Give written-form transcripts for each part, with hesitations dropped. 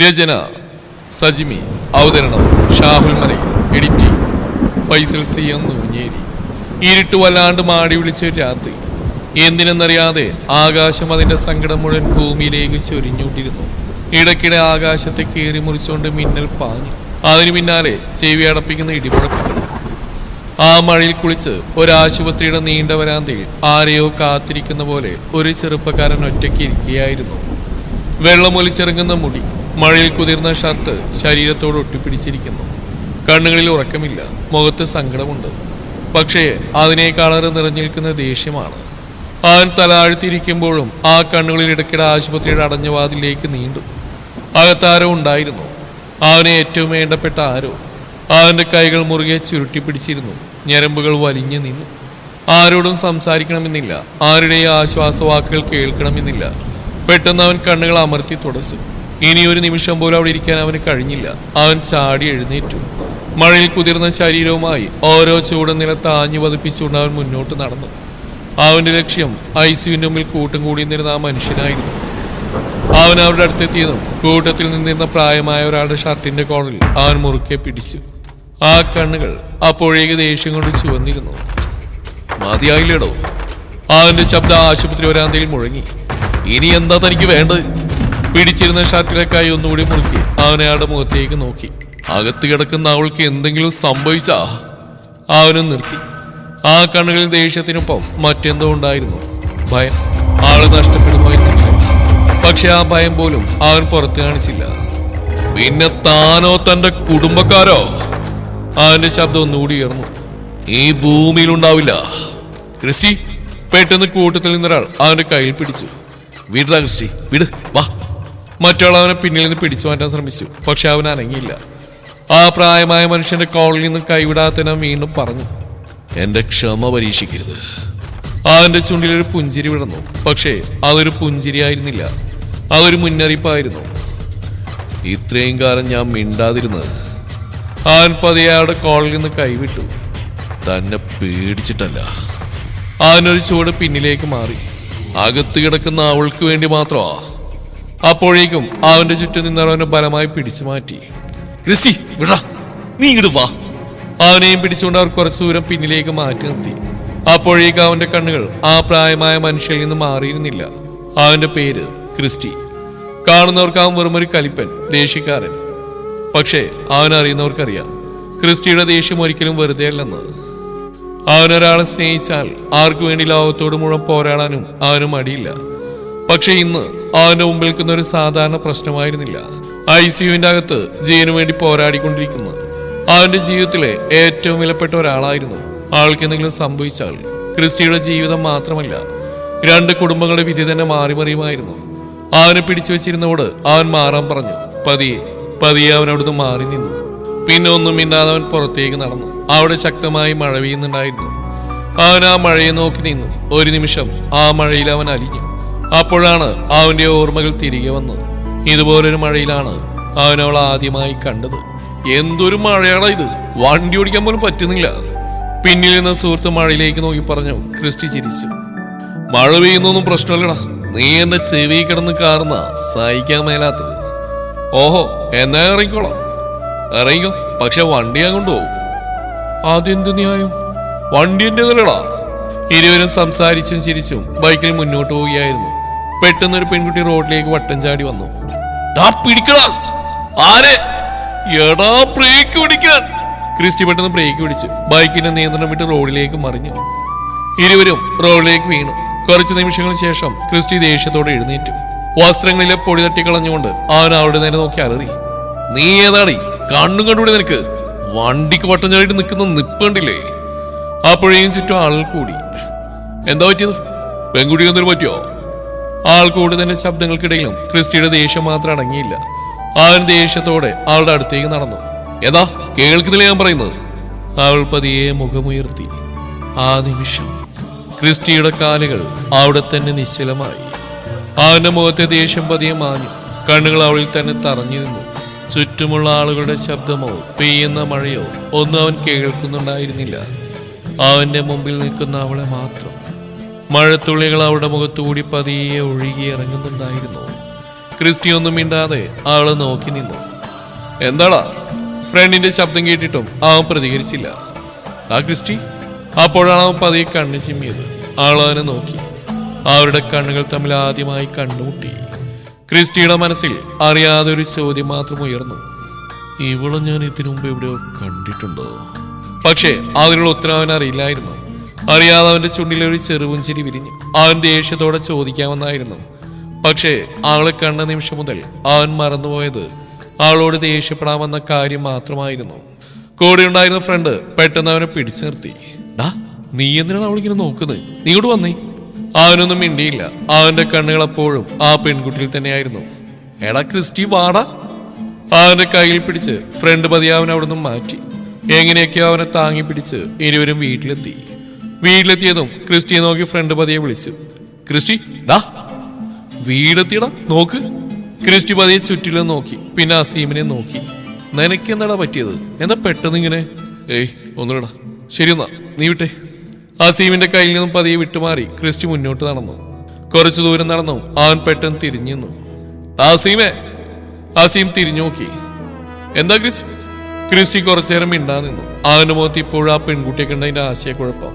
രചന സജിമി, അവതരണം ഷാഹുൽ മലയിൽ, editing Faisal C എന്നൂഞ്ഞേരി. ഇരുട്ട് വല്ലാണ്ട് മാടി വിളിച്ച രാത്രി. എന്തിനെന്നറിയാതെ ആകാശം അതിന്റെ സങ്കടം മുഴുവൻ ഭൂമിയിലേക്ക് ചൊരിഞ്ഞൂട്ടിരുന്നു. ഇടയ്ക്കിടെ ആകാശത്തെ കീറി മുറിച്ചുകൊണ്ട് മിന്നൽ പാഞ്ഞു. അതിനു പിന്നാലെ ചെവി അടപ്പിക്കുന്ന ഇടിമുഴക്കങ്ങൾ. ആ മഴയിൽ കുളിച്ച് ഒരാശുപത്രിയുടെ നീണ്ട വരാന്തയിൽ ആരെയോ കാത്തിരിക്കുന്ന പോലെ ഒരു ചെറുപ്പക്കാരൻ ഒറ്റയ്ക്ക് ഇരിക്കുകയായിരുന്നു. വെള്ളമൊലിച്ചിറങ്ങുന്ന മുടി, മഴയിൽ കുതിർന്ന ഷർട്ട് ശരീരത്തോട് ഒട്ടിപ്പിടിച്ചിരിക്കുന്നു. കണ്ണുകളിൽ ഉറക്കമില്ല, മുഖത്ത് സങ്കടമുണ്ട്. പക്ഷേ അതിനേക്കാളേറെ നിറഞ്ഞു നിൽക്കുന്ന ദേഷ്യമാണ്. അവൻ തലാഴ്ത്തിയിരിക്കുമ്പോഴും ആ കണ്ണുകളിൽ ഇടയ്ക്കിടെ ആശുപത്രിയുടെ അടഞ്ഞ വാതിലേക്ക് നീണ്ടു. അകത്താരോ ഉണ്ടായിരുന്നു, അവനെ ഏറ്റവും വേണ്ടപ്പെട്ട ആരോ. അവന്റെ കൈകൾ മുറുകെ ചുരുട്ടിപ്പിടിച്ചിരുന്നു, ഞരമ്പുകൾ വലിഞ്ഞു നിന്നു. ആരോടും സംസാരിക്കണമെന്നില്ല, ആരുടെയും ആശ്വാസവാക്കുകൾ കേൾക്കണമെന്നില്ല. പെട്ടെന്ന് അവൻ കണ്ണുകൾ അമർത്തി തുടച്ചു. ഇനിയൊരു നിമിഷം പോലും അവിടെ ഇരിക്കാൻ അവന് കഴിഞ്ഞില്ല. അവൻ ചാടി എഴുന്നേറ്റു. മഴയിൽ കുതിർന്ന ശരീരവുമായി ഓരോ ചൂടും നിലത്ത് ആഞ്ഞു പതിപ്പിച്ചുകൊണ്ട് അവൻ മുന്നോട്ട് നടന്നു. അവന്റെ ലക്ഷ്യം ഐസിയുവിന്റെ മുമ്പിൽ കൂട്ടം കൂടിയിരുന്നിരുന്ന ആ മനുഷ്യനായിരുന്നു. അവൻ അവരുടെ അടുത്തെത്തിയതും കൂട്ടത്തിൽ നിന്നിരുന്ന പ്രായമായ ഒരാളുടെ ഷർട്ടിന്റെ കോണിൽ അവൻ മുറുക്കെ പിടിച്ചു. ആ കണ്ണുകൾ അപ്പോഴേക്ക് ദേഷ്യം കൊണ്ട് ചുവന്നിരുന്നു. മതിയായില്ലേടോ? അവന്റെ ശബ്ദം ആശുപത്രി വരാന്തയിൽ മുഴങ്ങി. ഇനി എന്താ തനിക്ക് വേണ്ടത്? പിടിച്ചിരുന്ന ഷർട്ടിലെ കൈ ഒന്നുകൂടി മുറുക്കി അവൻ അയാളുടെ മുഖത്തേക്ക് നോക്കി. അകത്ത് കിടക്കുന്ന അവൾക്ക് എന്തെങ്കിലും സംഭവിച്ചാ? അവനും നിർത്തി. ആ കണ്ണുകളിൽ ദേഷ്യത്തിനൊപ്പം മറ്റെന്തോ ഉണ്ടായിരുന്നു, ഭയം. ആള് നഷ്ടപ്പെടുമോ എന്നുണ്ടായി. പക്ഷെ ആ ഭയം പോലും അവൻ പുറത്ത് കാണിച്ചില്ല. പിന്നെ താനോ തന്റെ കുടുംബക്കാരോ? അവന്റെ ശബ്ദം ഒന്നുകൂടി ഉയർന്നു. ഈ ഭൂമിയിലുണ്ടാവില്ല. ക്രിസ്റ്റി! പെട്ടെന്ന് കൂട്ടത്തിൽ നിന്നൊരാൾ അവന്റെ കയ്യിൽ പിടിച്ചു. വിടാ ക്രിസ്റ്റി, വിട്, വാ. മറ്റൊരാൾ അവനെ പിന്നിൽ നിന്ന് പിടിച്ചു മാറ്റാൻ ശ്രമിച്ചു. പക്ഷെ അവൻ അനങ്ങിയില്ല. ആ പ്രായമായ മനുഷ്യന്റെ കോളിൽ നിന്ന് കൈവിടാത്തവൻ വീണ്ടും പറഞ്ഞു, എന്റെ ക്ഷമ പരീക്ഷിക്കരുത്. അവന്റെ ചുണ്ടിലൊരു പുഞ്ചിരി വിടന്നു. പക്ഷേ അതൊരു പുഞ്ചിരിയായിരുന്നില്ല, അതൊരു മുന്നറിയിപ്പായിരുന്നു. ഇത്രയും കാലം ഞാൻ മിണ്ടാതിരുന്നത്. അവൻ പതിയെ അയാളുടെ കോളിൽ നിന്ന് കൈവിട്ടു. തന്നെ പേടിച്ചിട്ടല്ല. അവനൊരു ചുവട് പിന്നിലേക്ക് മാറി. അകത്ത് കിടക്കുന്ന അവൾക്ക് വേണ്ടി മാത്രമാ. അപ്പോഴേക്കും അവന്റെ ചുറ്റും നിന്നവനെ ബലമായി പിടിച്ചു മാറ്റി. ക്രിസ്റ്റി, വിടാ, നീ ഇങ്ങോട്ട് വാ. അവനെയും പിടിച്ചുകൊണ്ട് അവർ കുറച്ചു ദൂരം പിന്നിലേക്ക് മാറ്റി നിർത്തി. അപ്പോഴേക്കും അവന്റെ കണ്ണുകൾ ആ പ്രായമായ മനുഷ്യരിൽ നിന്ന് മാറിയിരുന്നില്ല. അവന്റെ പേര് ക്രിസ്റ്റി. കാണുന്നവർക്ക് അവൻ വെറുമൊരു കലിപ്പൻ, ദേഷ്യക്കാരൻ. പക്ഷേ അവനറിയുന്നവർക്കറിയാം, ക്രിസ്റ്റിയുടെ ദേഷ്യം ഒരിക്കലും വെറുതെ അല്ലെന്ന്. അവനൊരാളെ സ്നേഹിച്ചാൽ ആർക്കു വേണ്ടി ലോകത്തോട് മുഴുവൻ പോരാടാനും അവനും മടിയില്ല. പക്ഷെ ഇന്ന് അവന്റെ മുമ്പിൽ നിൽക്കുന്ന ഒരു സാധാരണ പ്രശ്നമായിരുന്നില്ല. ഐസിയുവിന്റെ അകത്ത് ജീവനു വേണ്ടി പോരാടിക്കൊണ്ടിരിക്കുന്നു. അവന്റെ ജീവിതത്തിലെ ഏറ്റവും വിലപ്പെട്ട ഒരാളായിരുന്നു. ആൾക്ക് എന്തെങ്കിലും സംഭവിച്ചാൽ ക്രിസ്റ്റിയുടെ ജീവിതം മാത്രമല്ല, 2 കുടുംബങ്ങളുടെ വിധി തന്നെ മാറിമറിയുമായിരുന്നു. അവനെ പിടിച്ചു വെച്ചിരുന്നോട് അവൻ മാറാൻ പറഞ്ഞു. പതിയെ അവൻ അവിടുന്ന് മാറി നിന്നു. പിന്നെ ഒന്നും മിണ്ടാതെ അവൻ പുറത്തേക്ക് നടന്നു. അവിടെ ശക്തമായി മഴ പെയ്യുന്നുണ്ടായിരുന്നു. അവൻ ആ മഴയെ നോക്കി നിന്നു. ഒരു നിമിഷം ആ മഴയിൽ അവൻ അലിഞ്ഞു. അപ്പോഴാണ് അവന്റെ ഓർമ്മകൾ തിരികെ വന്നത്. ഇതുപോലൊരു മഴയിലാണ് അവൻ അവൾ ആദ്യമായി കണ്ടത്. എന്തൊരു മഴയാണ് ഇത്, വണ്ടി ഓടിക്കാൻ പോലും പറ്റുന്നില്ല. പിന്നിൽ നിന്ന് സുഹൃത്ത് മഴയിലേക്ക് നോക്കി പറഞ്ഞു. ക്രിസ്റ്റി ചിരിച്ചു. മഴ പെയ്യുന്നൊന്നും പ്രശ്നമല്ലടാ, നീ എന്റെ ചെവി കിടന്ന് കാറുന്ന സഹിക്കാൻ മേലാത്തത്. ഓഹോ, എന്നാ ഇറങ്ങിക്കോളാം. ഇറങ്ങിക്കോ, പക്ഷെ വണ്ടി ഞാൻ കൊണ്ടുപോകും. അതെന്ത് ന്യായം? വണ്ടി എന്റേതല്ലടാ. ഇരുവരും സംസാരിച്ചും ചിരിച്ചും ബൈക്കിൽ മുന്നോട്ട് പോവുകയായിരുന്നു. പെട്ടെന്നൊരു പെൺകുട്ടി റോഡിലേക്ക് വട്ടം ചാടി വന്നു. പിടിക്കടാ, ആരെ? എടാ, ബ്രേക്ക് പിടിക്കാൻ! ക്രിസ്റ്റി പെട്ടെന്ന് ബ്രേക്ക് പിടിച്ചു. ബൈക്കിന്റെ നിയന്ത്രണം വിട്ട് റോഡിലേക്ക് മറിഞ്ഞു. ഇരുവരും റോഡിലേക്ക് വീണു. കുറച്ചു നിമിഷങ്ങൾക്ക് ശേഷം ക്രിസ്റ്റി ദേഷ്യത്തോടെ എഴുന്നേറ്റു. വസ്ത്രങ്ങളിലെ പൊടി തട്ടി കളഞ്ഞുകൊണ്ട് അവൻ അവരുടെ നേരെ നോക്കി അലറി. നീ ഏതാടി? കണ്ണും കണ്ടുകൂടി നിനക്ക്? വണ്ടിക്ക് വട്ടം ചാടിയിട്ട് നിൽക്കുന്ന നിപ്പണ്ടില്ലേ? അപ്പോഴേക്കും ചുറ്റും ആളുകൾ കൂടി. എന്താ പറ്റിയത്? പെൺകുട്ടിക്ക് എന്തൊരു പറ്റിയോ? ആൾ കൂടുതന്റെ ശബ്ദങ്ങൾക്കിടയിലും ക്രിസ്റ്റിയുടെ ദേഷ്യം മാത്രം അടങ്ങിയില്ല. അവൻ ദേഷ്യത്തോടെ അവളുടെ അടുത്തേക്ക് നടന്നു. ഏതാ, കേൾക്കുന്നില്ല ഞാൻ പറയുന്നത്? അവൾ പതിയെ മുഖമുയർത്തി. ആ നിമിഷം ക്രിസ്റ്റിയുടെ കാലുകൾ അവിടെ തന്നെ നിശ്ചലമായി. അവന്റെ മുഖത്തെ ദേഷ്യം പതിയെ മാഞ്ഞു. കണ്ണുകൾ അവളിൽ തന്നെ തറഞ്ഞു നിന്നു. ചുറ്റുമുള്ള ആളുകളുടെ ശബ്ദമോ പെയ്യുന്ന മഴയോ ഒന്നും അവൻ കേൾക്കുന്നുണ്ടായിരുന്നില്ല. അവന്റെ മുമ്പിൽ നിൽക്കുന്ന അവളെ മാത്രം. മഴത്തുള്ളികൾ അവളുടെ മുഖത്തുകൂടി പതിയെ ഒഴുകി ഇറങ്ങുന്നുണ്ടായിരുന്നു. ക്രിസ്റ്റി ഒന്നും മിണ്ടാതെ ആളെ നോക്കി നിന്നു. എന്താടാ? ഫ്രണ്ടിന്റെ ശബ്ദം കേട്ടിട്ടും അവൻ പ്രതികരിച്ചില്ല. ആ ക്രിസ്റ്റി. അപ്പോഴാണ് അവൻ പതിയെ കണ്ണു ചിമ്മിയത്. ആളവനെ നോക്കി. അവരുടെ കണ്ണുകൾ തമ്മിൽ ആദ്യമായി കണ്ടുമുട്ടി. ക്രിസ്റ്റിയുടെ മനസ്സിൽ അറിയാതെ ഒരു ചോദ്യം മാത്രം ഉയർന്നു. ഇവിടെ ഞാൻ ഇതിനു മുമ്പ് എവിടെയോ കണ്ടിട്ടുണ്ടോ? പക്ഷേ അതിനുള്ള ഉത്തരം അവൻ അറിയില്ലായിരുന്നു. അറിയാതെ അവന്റെ ചുണ്ടിൽ ഒരു ചെറുപുഞ്ചിരി വിരിഞ്ഞു. അവൻ ദേഷ്യത്തോടെ ചോദിക്കാമെന്നായിരുന്നു. പക്ഷേ അവളെ കണ്ട നിമിഷം മുതൽ അവൻ മറന്നുപോയത് അവളോട് ദേഷ്യപ്പെടാമെന്ന കാര്യം മാത്രമായിരുന്നു. കൂടെ ഉണ്ടായിരുന്ന ഫ്രണ്ട് പെട്ടെന്ന് അവനെ പിടിച്ചു നിർത്തി. ഡാ, നീ എന്തിനാണ് അവളിങ്ങനെ നോക്കുന്നത്? നീ ഇങ്ങോട്ട് വന്നേ. അവനൊന്നും മിണ്ടിയില്ല. അവന്റെ കണ്ണുകൾ അപ്പോഴും ആ പെൺകുട്ടിയിൽ തന്നെയായിരുന്നു. എടാ ക്രിസ്റ്റി, വാടാ. അവന്റെ കയ്യിൽ പിടിച്ച് ഫ്രണ്ട് പതിയെ അവൻ അവിടുന്ന് മാറ്റി. എങ്ങനെയൊക്കെയോ അവനെ താങ്ങി പിടിച്ച് ഇരുവരും വീട്ടിലെത്തി. വീട്ടിലെത്തിയതും ക്രിസ്റ്റിയെ നോക്കി ഫ്രണ്ട് പതിയെ വിളിച്ചു. ക്രിസ്റ്റി, ഡാ. വീടെത്തിയടാ, നോക്ക്. ക്രിസ്റ്റി പതിയെ ചുറ്റിലും നോക്കി. പിന്നെ അസീമിനെ നോക്കി. നിനക്ക് എന്താടാ പറ്റിയത്? എന്താ പെട്ടെന്ന് ഇങ്ങനെ? ഏയ് ഒന്നുകൂടാ. ശരി എന്നാ, നീ വിട്ടേ. അസീമിന്റെ കയ്യിൽ നിന്നും പതിയെ വിട്ടുമാറി ക്രിസ്റ്റി മുന്നോട്ട് നടന്നു. കുറച്ചു ദൂരം നടന്നു അവൻ പെട്ടെന്ന് തിരിഞ്ഞു നിന്നു. അസീമേ. അസീം തിരിഞ്ഞു നോക്കി. എന്താ ക്രിസ്റ്റി കുറച്ചേരം മിണ്ടാ നിന്നു. അവന്റെ മുഖത്ത് ഇപ്പോഴും ആ പെൺകുട്ടിയെ കണ്ടതിന്റെ ആശയക്കുഴപ്പം.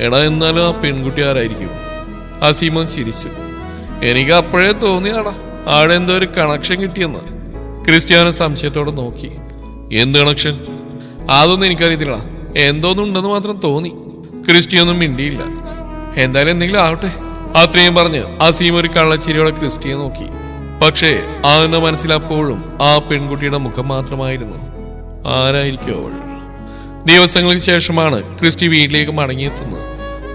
എടാ, എന്നാലും ആ പെൺകുട്ടി ആരായിരിക്കും? അസീമൻ ചിരിച്ചു. എനിക്ക് അപ്പോഴേ തോന്നിയാടാ അവിടെ എന്തോ ഒരു കണക്ഷൻ കിട്ടിയെന്ന്. ക്രിസ്ത്യാനോ സംശയത്തോടെ നോക്കി. എന്ത് കണക്ഷൻ? അതൊന്നും എനിക്കറിയത്തില്ല. എന്തോന്നുണ്ടെന്ന് മാത്രം തോന്നി. ക്രിസ്റ്റിയൊന്നും മിണ്ടിയില്ല. എന്തായാലും എന്തെങ്കിലും ആവട്ടെ. അത്രയും പറഞ്ഞ് അസീം ഒരു കള്ളച്ചിരിയോടെ ക്രിസ്റ്റിയെ നോക്കി. പക്ഷേ അവന്റെ മനസ്സിലപ്പോഴും ആ പെൺകുട്ടിയുടെ മുഖം മാത്രമായിരുന്നു. ആരായിരിക്കും അവൾ? ദിവസങ്ങൾക്ക് ശേഷമാണ് ക്രിസ്റ്റി വീട്ടിലേക്ക് മടങ്ങിയെത്തുന്നത്.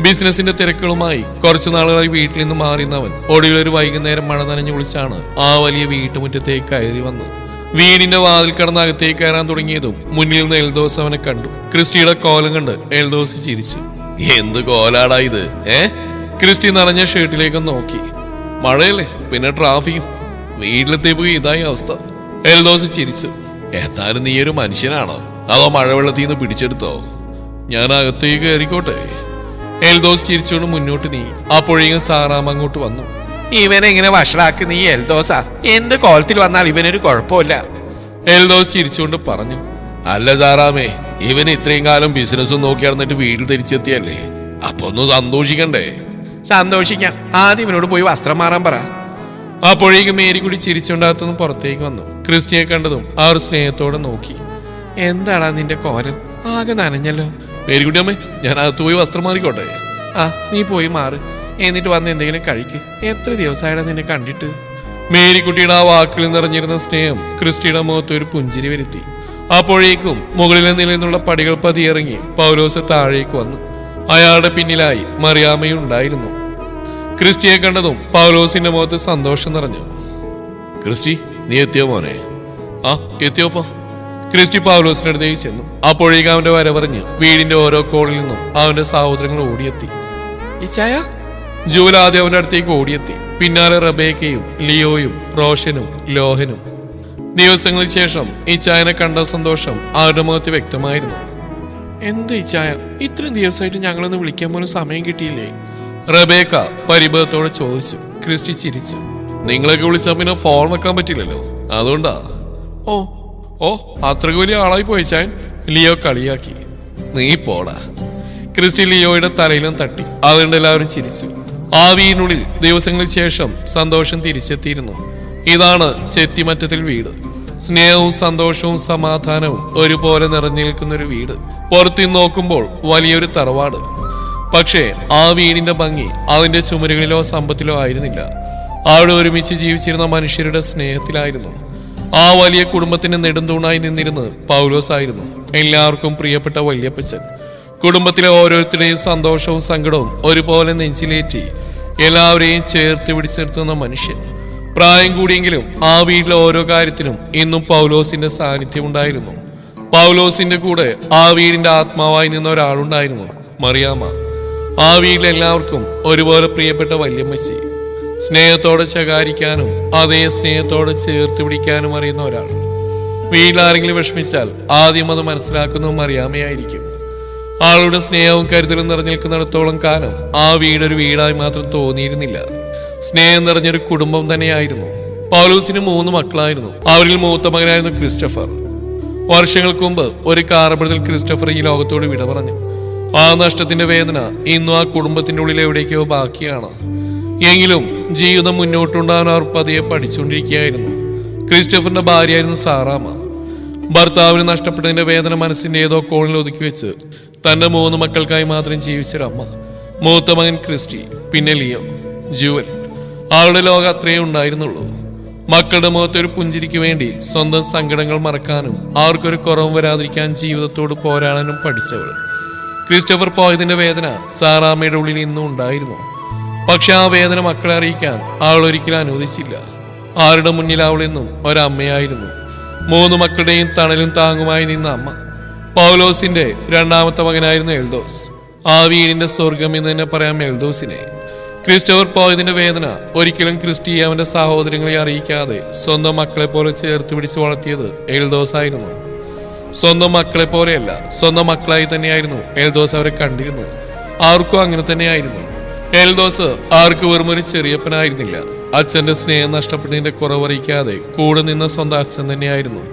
ബിസിനസിന്റെ തിരക്കുകളുമായി കുറച്ചു നാളുകളായി വീട്ടിൽ നിന്ന് മാറിയുന്നവൻ ഒടുവിലൊരു വൈകുന്നേരം മഴ നനഞ്ഞു വിളിച്ചാണ് ആ വലിയ വീട്ടുമുറ്റത്തേക്ക് കയറി വന്നത്. വീടിന്റെ വാതിൽ കടന്ന് അകത്തേക്ക് കയറാൻ തുടങ്ങിയതും മുന്നിൽ നിന്ന് എൽദോസ് അവനെ കണ്ടു. ക്രിസ്റ്റിയുടെ കോലം കണ്ട് എൽദോസ് ചിരിച്ചു. എന്ത് കോലാടാ ഇത്? ക്രിസ്റ്റി നിറഞ്ഞ ഷർട്ടിലേക്ക് നോക്കി. മഴയല്ലേ, പിന്നെ ട്രാഫിക്കും. വീട്ടിലെത്തിയപ്പോ ഇതായി അവസ്ഥ. എൽദോസ് ചിരിച്ചു. എന്നാലും നീ ഒരു മനുഷ്യനാണോ, അതോ മഴവെള്ളത്തിൽ നിന്ന് പിടിച്ചെടുത്തോ? ഞാൻ അകത്തേക്ക് കയറിക്കോട്ടെ. എൽദോസ് ചിരിച്ചുകൊണ്ട് മുന്നോട്ട് നീ. അപ്പോഴേക്കും സാറാം അങ്ങോട്ട് വന്നു. ഇവനെ ഇങ്ങനെ വഷളാക്കി നീ എൽദോസാ? എന്ത് കോലത്തിൽ വന്നാൽ ഇവനൊരു കുഴപ്പമില്ല. എൽദോസ് ചിരിച്ചുകൊണ്ട് പറഞ്ഞു. അല്ല സാറാമേ, ഇവന് ഇത്രയും കാലം ബിസിനസ്സും നോക്കി നടന്നിട്ട് വീട്ടിൽ തിരിച്ചെത്തിയല്ലേ, അപ്പൊ ഒന്ന് സന്തോഷിക്കണ്ടേ? സന്തോഷിക്കാം. ആദ്യം ഇവനോട് പോയി വസ്ത്രം മാറാൻ പറ. അപ്പോഴേക്കും മേരിക്കുടി ചിരിച്ചുകൊണ്ടാകത്തുനിന്ന് പുറത്തേക്ക് വന്നു. ക്രിസ്റ്റിയെ കണ്ടതും അവർ സ്നേഹത്തോടെ നോക്കി. എന്താടാ നിന്റെ കോലം? ആകെ നനഞ്ഞല്ലോ. മേരിക്കുട്ടി അമ്മേ, ഞാൻ അകത്ത് പോയി വസ്ത്രം മാറിക്കോട്ടെ? ആ, നീ പോയി മാറ്. എന്നിട്ട് വന്ന് എന്തെങ്കിലും കഴിക്ക്. എത്ര ദിവസമായിടാ നിന്നെ കണ്ടിട്ട്. മേരിക്കുട്ടിയുടെ ആ വാക്കുകളിൽ നിറഞ്ഞിരുന്ന സ്നേഹം ക്രിസ്റ്റിയുടെ മുഖത്ത് ഒരു പുഞ്ചിരി വരുത്തി. അപ്പോഴേക്കും മുകളിലെ നിലനിന്നുള്ള പടികൾ പതിയിറങ്ങി പൗലോസ് താഴേക്ക് വന്നു. അയാളുടെ പിന്നിലായി മറിയാമ്മയും ഉണ്ടായിരുന്നു. ക്രിസ്റ്റിയെ കണ്ടതും പൗലോസിന്റെ മുഖത്ത് സന്തോഷം നിറഞ്ഞു. ക്രിസ്റ്റി, നീ എത്തിയോ മോനെ? ആ, എത്തിയോപ്പോ. ക്രിസ്റ്റി പൗലോസിന്റെ അടുത്തേക്ക് ചെന്നു. അപ്പോഴേക്കും അവന്റെ വരവറിഞ്ഞ് വീടിന്റെ ഓരോ കോണിൽ നിന്നും അവന്റെ സഹോദരങ്ങൾ ഓടിയെത്തി. ഇച്ചായ? ജൂൽ ആദ്യം അവന്റെ അടുത്തേക്ക് ഓടിയെത്തി. പിന്നാലെ റബേക്കയും ലിയോയും റോഷനും ലോഹനും. ദിവസങ്ങൾക്ക് ശേഷം ഇച്ചായനെ കണ്ട സന്തോഷം അവരുടെ മുഖത്ത് വ്യക്തമായിരുന്നു. എന്താ ഇച്ചായ, ഇത്രയും ദിവസമായിട്ട് ഞങ്ങളൊന്ന് വിളിക്കാൻ പോലും സമയം കിട്ടിയില്ലേ? റബേക്ക പരിഭവത്തോടെ ചോദിച്ചു. ക്രിസ്റ്റി ചിരിച്ചു. നിങ്ങളൊക്കെ വിളിച്ചാൽ പിന്നെ ഫോൺ വെക്കാൻ പറ്റില്ലല്ലോ, അതുകൊണ്ടാ. ഓ ഓ അത്രയ്ക്ക് വലിയ ആളായി പോയി ചായൻ. ലിയോ കളിയാക്കി. നീ പോടാ. ക്രിസ്റ്റി ലിയോയുടെ തലയിലും തട്ടി. അതുകൊണ്ട് എല്ലാവരും ചിരിച്ചു. ആ വീടിനുള്ളിൽ ദിവസങ്ങൾക്ക് ശേഷം സന്തോഷം തിരിച്ചെത്തിയിരുന്നു. ഇതാണ് ചെത്തിമറ്റത്തിൽ വീട്. സ്നേഹവും സന്തോഷവും സമാധാനവും ഒരുപോലെ നിറഞ്ഞു നിൽക്കുന്നൊരു വീട്. പുറത്തു നോക്കുമ്പോൾ വലിയൊരു തറവാട്. പക്ഷേ ആ വീടിന്റെ ഭംഗി അതിന്റെ ചുമരുകളിലോ സമ്പത്തിലോ ആയിരുന്നില്ല. അവിടെ ഒരുമിച്ച് ജീവിച്ചിരുന്ന മനുഷ്യരുടെ സ്നേഹത്തിലായിരുന്നു. ആ വലിയ കുടുംബത്തിന് നെടുന്തൂണായി നിന്നിരുന്നത് പൗലോസ് ആയിരുന്നു. എല്ലാവർക്കും പ്രിയപ്പെട്ട വല്യപ്പച്ചൻ. കുടുംബത്തിലെ ഓരോരുത്തരുടെയും സന്തോഷവും സങ്കടവും ഒരുപോലെ നെഞ്ചിലേറ്റി എല്ലാവരെയും ചേർത്ത് പിടിച്ചെടുത്തുന്ന മനുഷ്യൻ. പ്രായം കൂടിയെങ്കിലും ആ വീട്ടിലെ ഓരോ കാര്യത്തിനും ഇന്നും പൗലോസിന്റെ സാന്നിധ്യം ഉണ്ടായിരുന്നു. പൗലോസിന്റെ കൂടെ ആ വീടിന്റെ ആത്മാവായി നിന്ന ഒരാളുണ്ടായിരുന്നു, മറിയാമ്മ. ആ വീട്ടിലെ എല്ലാവർക്കും ഒരുപോലെ പ്രിയപ്പെട്ട വല്യമ്മച്ചി. സ്നേഹത്തോടെ ശകാരിക്കാനും അതേ സ്നേഹത്തോടെ ചേർത്ത് പിടിക്കാനും അറിയുന്ന ഒരാൾ. വീട്ടിലാരെങ്കിലും വിഷമിച്ചാൽ ആദ്യം അത് മനസ്സിലാക്കുന്നതും അറിയാമയായിരിക്കും. ആളുടെ സ്നേഹവും കരുതലും നിറഞ്ഞു നിൽക്കുന്നിടത്തോളം കാലം ആ വീടൊരു വീടായി മാത്രം തോന്നിയിരുന്നില്ല. സ്നേഹം നിറഞ്ഞൊരു കുടുംബം തന്നെയായിരുന്നു. പൗലോസിന് 3 മക്കളായിരുന്നു. അവരിൽ മൂത്ത മകനായിരുന്നു ക്രിസ്റ്റഫർ. വർഷങ്ങൾക്ക് മുമ്പ് ഒരു കാർബിടത്തിൽ ക്രിസ്റ്റഫർ ഈ ലോകത്തോട് വിട പറഞ്ഞു. ആ നഷ്ടത്തിന്റെ വേദന ഇന്നും ആ കുടുംബത്തിന്റെ ഉള്ളിൽ എവിടേക്കോ ബാക്കിയാണ്. എങ്കിലും ജീവിതം മുന്നോട്ടുണ്ടാകാൻ അവർ പതിയെ പഠിച്ചുകൊണ്ടിരിക്കുകയായിരുന്നു. ക്രിസ്റ്റഫറിന്റെ ഭാര്യയായിരുന്നു സാറാമ്മ. ഭർത്താവിന് നഷ്ടപ്പെട്ടതിന്റെ വേദന മനസ്സിന്റെ ഏതോ കോണിൽ ഒതുക്കി വെച്ച് തന്റെ 3 മക്കൾക്കായി മാത്രം ജീവിച്ചൊരമ്മ. മൂത്ത മകൻ ക്രിസ്റ്റി, പിന്നെ ലിയോ, ജുവൽ. അവളുടെ ലോകം അത്രയേ ഉണ്ടായിരുന്നുള്ളൂ. മക്കളുടെ മുഖത്തെ ഒരു പുഞ്ചിരിക്ക് വേണ്ടി സ്വന്തം സങ്കടങ്ങൾ മറക്കാനും അവർക്കൊരു കുറവും വരാതിരിക്കാൻ ജീവിതത്തോട് പോരാടാനും പഠിച്ചവൾ. ക്രിസ്റ്റഫർ പോയതിന്റെ വേദന സാറാമ്മയുടെ ഉള്ളിൽ ഇന്നും ഉണ്ടായിരുന്നു. പക്ഷെ ആ വേദന മക്കളെ അറിയിക്കാൻ അവൾ ഒരിക്കലും അനുവദിച്ചില്ല. ആരുടെ മുന്നിൽ അവളെന്നും ഒരമ്മയായിരുന്നു. 3 മക്കളുടെയും തണലും താങ്ങുമായി നിന്ന അമ്മ. പൗലോസിന്റെ 2ാമത്തെ മകനായിരുന്നു എൽദോസ്. ആ വീടിന്റെ സ്വർഗം എന്ന് തന്നെ പറയാം എൽദോസിനെ. ക്രിസ്റ്റഫർ പോയതിന്റെ വേദന ഒരിക്കലും ക്രിസ്റ്റി അവന്റെ സഹോദരങ്ങളെ അറിയിക്കാതെ സ്വന്തം മക്കളെ പോലെ ചേർത്ത് പിടിച്ച് വളർത്തിയത് എൽദോസ് ആയിരുന്നു. സ്വന്തം മക്കളെ പോലെയല്ല, സ്വന്തം മക്കളായി തന്നെയായിരുന്നു എൽദോസ് അവരെ കണ്ടിരുന്നത്. ആർക്കും അങ്ങനെ തന്നെയായിരുന്നു. എൽദോസ് ആർക്കും വെറും ഒരു ചെറിയപ്പനായിരുന്നില്ല. അച്ഛന്റെ സ്നേഹം നഷ്ടപ്പെട്ടതിന്റെ കുറവറിയിക്കാതെ കൂടെ നിന്ന സ്വന്തം അച്ഛൻ തന്നെയായിരുന്നു.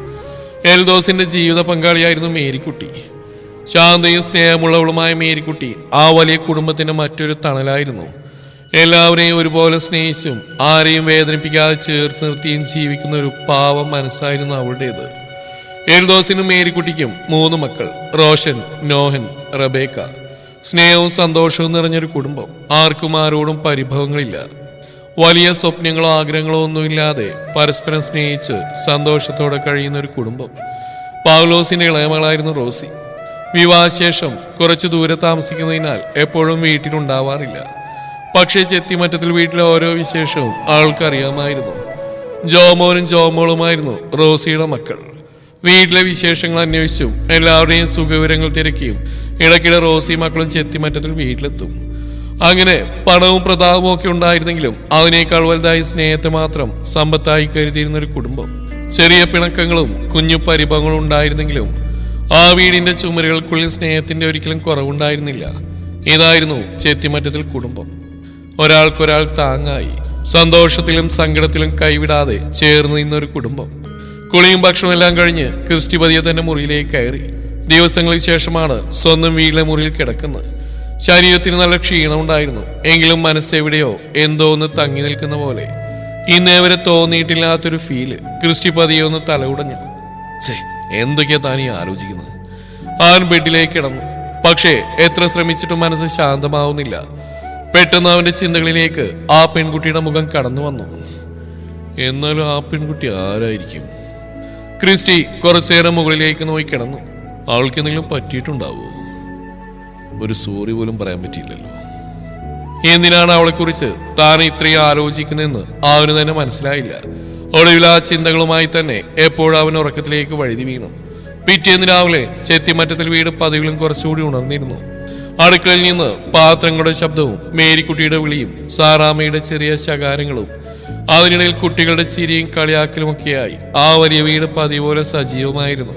എൽദോസിന്റെ ജീവിത പങ്കാളിയായിരുന്നു മേരിക്കുട്ടി. ശാന്തയും സ്നേഹമുള്ളവളുമായ മേരിക്കുട്ടി ആ വലിയ കുടുംബത്തിന്റെ മറ്റൊരു തണലായിരുന്നു. എല്ലാവരെയും ഒരുപോലെ സ്നേഹിച്ചും ആരെയും വേദനിപ്പിക്കാതെ ചേർത്ത് നിർത്തിയും ജീവിക്കുന്ന ഒരു പാവം മനസ്സായിരുന്നു അവളുടേത്. എൽദോസിനും മേരിക്കുട്ടിക്കും 3 മക്കൾ: റോഷൻ, നോഹൻ, റബേക്ക. സ്നേഹവും സന്തോഷവും നിറഞ്ഞൊരു കുടുംബം. ആർക്കും ആരോടും പരിഭവങ്ങളില്ല. വലിയ സ്വപ്നങ്ങളോ ആഗ്രഹങ്ങളോ ഒന്നുമില്ലാതെ പരസ്പരം സ്നേഹിച്ച് സന്തോഷത്തോടെ കഴിയുന്ന ഒരു കുടുംബം. പൗലോസിന്റെ ഇളയമകളായിരുന്നു റോസി. വിവാഹശേഷം കുറച്ചു ദൂരെ താമസിക്കുന്നതിനാൽ എപ്പോഴും വീട്ടിലുണ്ടാവാറില്ല. പക്ഷേ ചെത്തിമറ്റത്തിൽ വീട്ടിലെ ഓരോ വിശേഷവും ആൾക്കറിയാമായിരുന്നു. ജോമോനും ജോമോളുമായിരുന്നു റോസിയുടെ മക്കൾ. വീട്ടിലെ വിശേഷങ്ങൾ അന്വേഷിച്ചും എല്ലാവരുടെയും സുഖവിവരങ്ങൾ തിരക്കിയും ഇടയ്ക്കിടെ റോസി മക്കളും ചെത്തിമറ്റത്തിൽ വീട്ടിലെത്തും. അങ്ങനെ പണവും പ്രതാപവും ഒക്കെ ഉണ്ടായിരുന്നെങ്കിലും അതിനേക്കാൾ വലുതായി സ്നേഹത്തെ മാത്രം സമ്പത്തായി കരുതിയിരുന്ന ഒരു കുടുംബം. ചെറിയ പിണക്കങ്ങളും കുഞ്ഞു പരിഭവങ്ങളും ഉണ്ടായിരുന്നെങ്കിലും ആ വീടിന്റെ ചുമരുകൾക്കുള്ളിൽ സ്നേഹത്തിന്റെ ഒരിക്കലും കുറവുണ്ടായിരുന്നില്ല. ഇതായിരുന്നു ചെത്തിമറ്റത്തിൽ കുടുംബം. ഒരാൾക്കൊരാൾ താങ്ങായി സന്തോഷത്തിലും സങ്കടത്തിലും കൈവിടാതെ ചേർന്ന് നിന്നൊരു കുടുംബം. കുളിയും ഭക്ഷണവും എല്ലാം കഴിഞ്ഞ് ക്രിസ്റ്റി പതിയെ തന്റെ മുറിയിലേക്ക് കയറി. ദിവസങ്ങൾക്ക് ശേഷമാണ് സ്വന്തം വീട്ടിലെ മുറിയിൽ കിടക്കുന്നത്. ശരീരത്തിന് നല്ല ക്ഷീണമുണ്ടായിരുന്നു. എങ്കിലും മനസ്സെവിടെയോ എന്തോ ഒന്ന് തങ്ങി നിൽക്കുന്ന പോലെ. ഇന്നേവരെ തോന്നിയിട്ടില്ലാത്തൊരു ഫീല്. ക്രിസ്റ്റി പതിയെ ഒന്ന് തലകുടഞ്ഞു. എന്തൊക്കെയാ താനീ ആലോചിക്കുന്നത്? അവൻ ബെഡിലേക്ക് കിടന്നു. പക്ഷേ എത്ര ശ്രമിച്ചിട്ടും മനസ്സ് ശാന്തമാവുന്നില്ല. പെട്ടെന്ന് അവന്റെ ചിന്തകളിലേക്ക് ആ പെൺകുട്ടിയുടെ മുഖം കടന്നു വന്നു. എന്നാലും ആ പെൺകുട്ടി ആരായിരിക്കും? ക്രിസ്റ്റി കുറച്ചേരം മുകളിലേക്ക് നോക്കി കിടന്നു. അവൾക്ക് എന്തെങ്കിലും പറ്റിയിട്ടുണ്ടാവോ? ഒരു സോറി പോലും പറയാൻ പറ്റിയില്ലല്ലോ. എന്തിനാണ് അവളെക്കുറിച്ച് താൻ ഇത്രയും ആലോചിക്കുന്നതെന്ന് അവന് തന്നെ മനസ്സിലായില്ല. ഒടുവിൽ ആ ചിന്തകളുമായി തന്നെ എപ്പോഴും അവൻ ഉറക്കത്തിലേക്ക് വഴുതി വീണു. പിറ്റേന്ന് രാവിലെ ചെത്തിമറ്റത്തിൽ വീട് പതിവിലും കുറച്ചുകൂടി ഉണർന്നിരുന്നു. അടുക്കളയിൽ നിന്ന് പാത്രങ്ങളുടെ ശബ്ദവും മേരിക്കുട്ടിയുടെ വിളിയും സാറാമ്മയുടെ ചെറിയ ശകാരങ്ങളും അതിനിടയിൽ കുട്ടികളുടെ ചിരിയും കളിയാക്കലുമൊക്കെയായി ആ വലിയ വീട് പതിപോലെ സജീവമായിരുന്നു.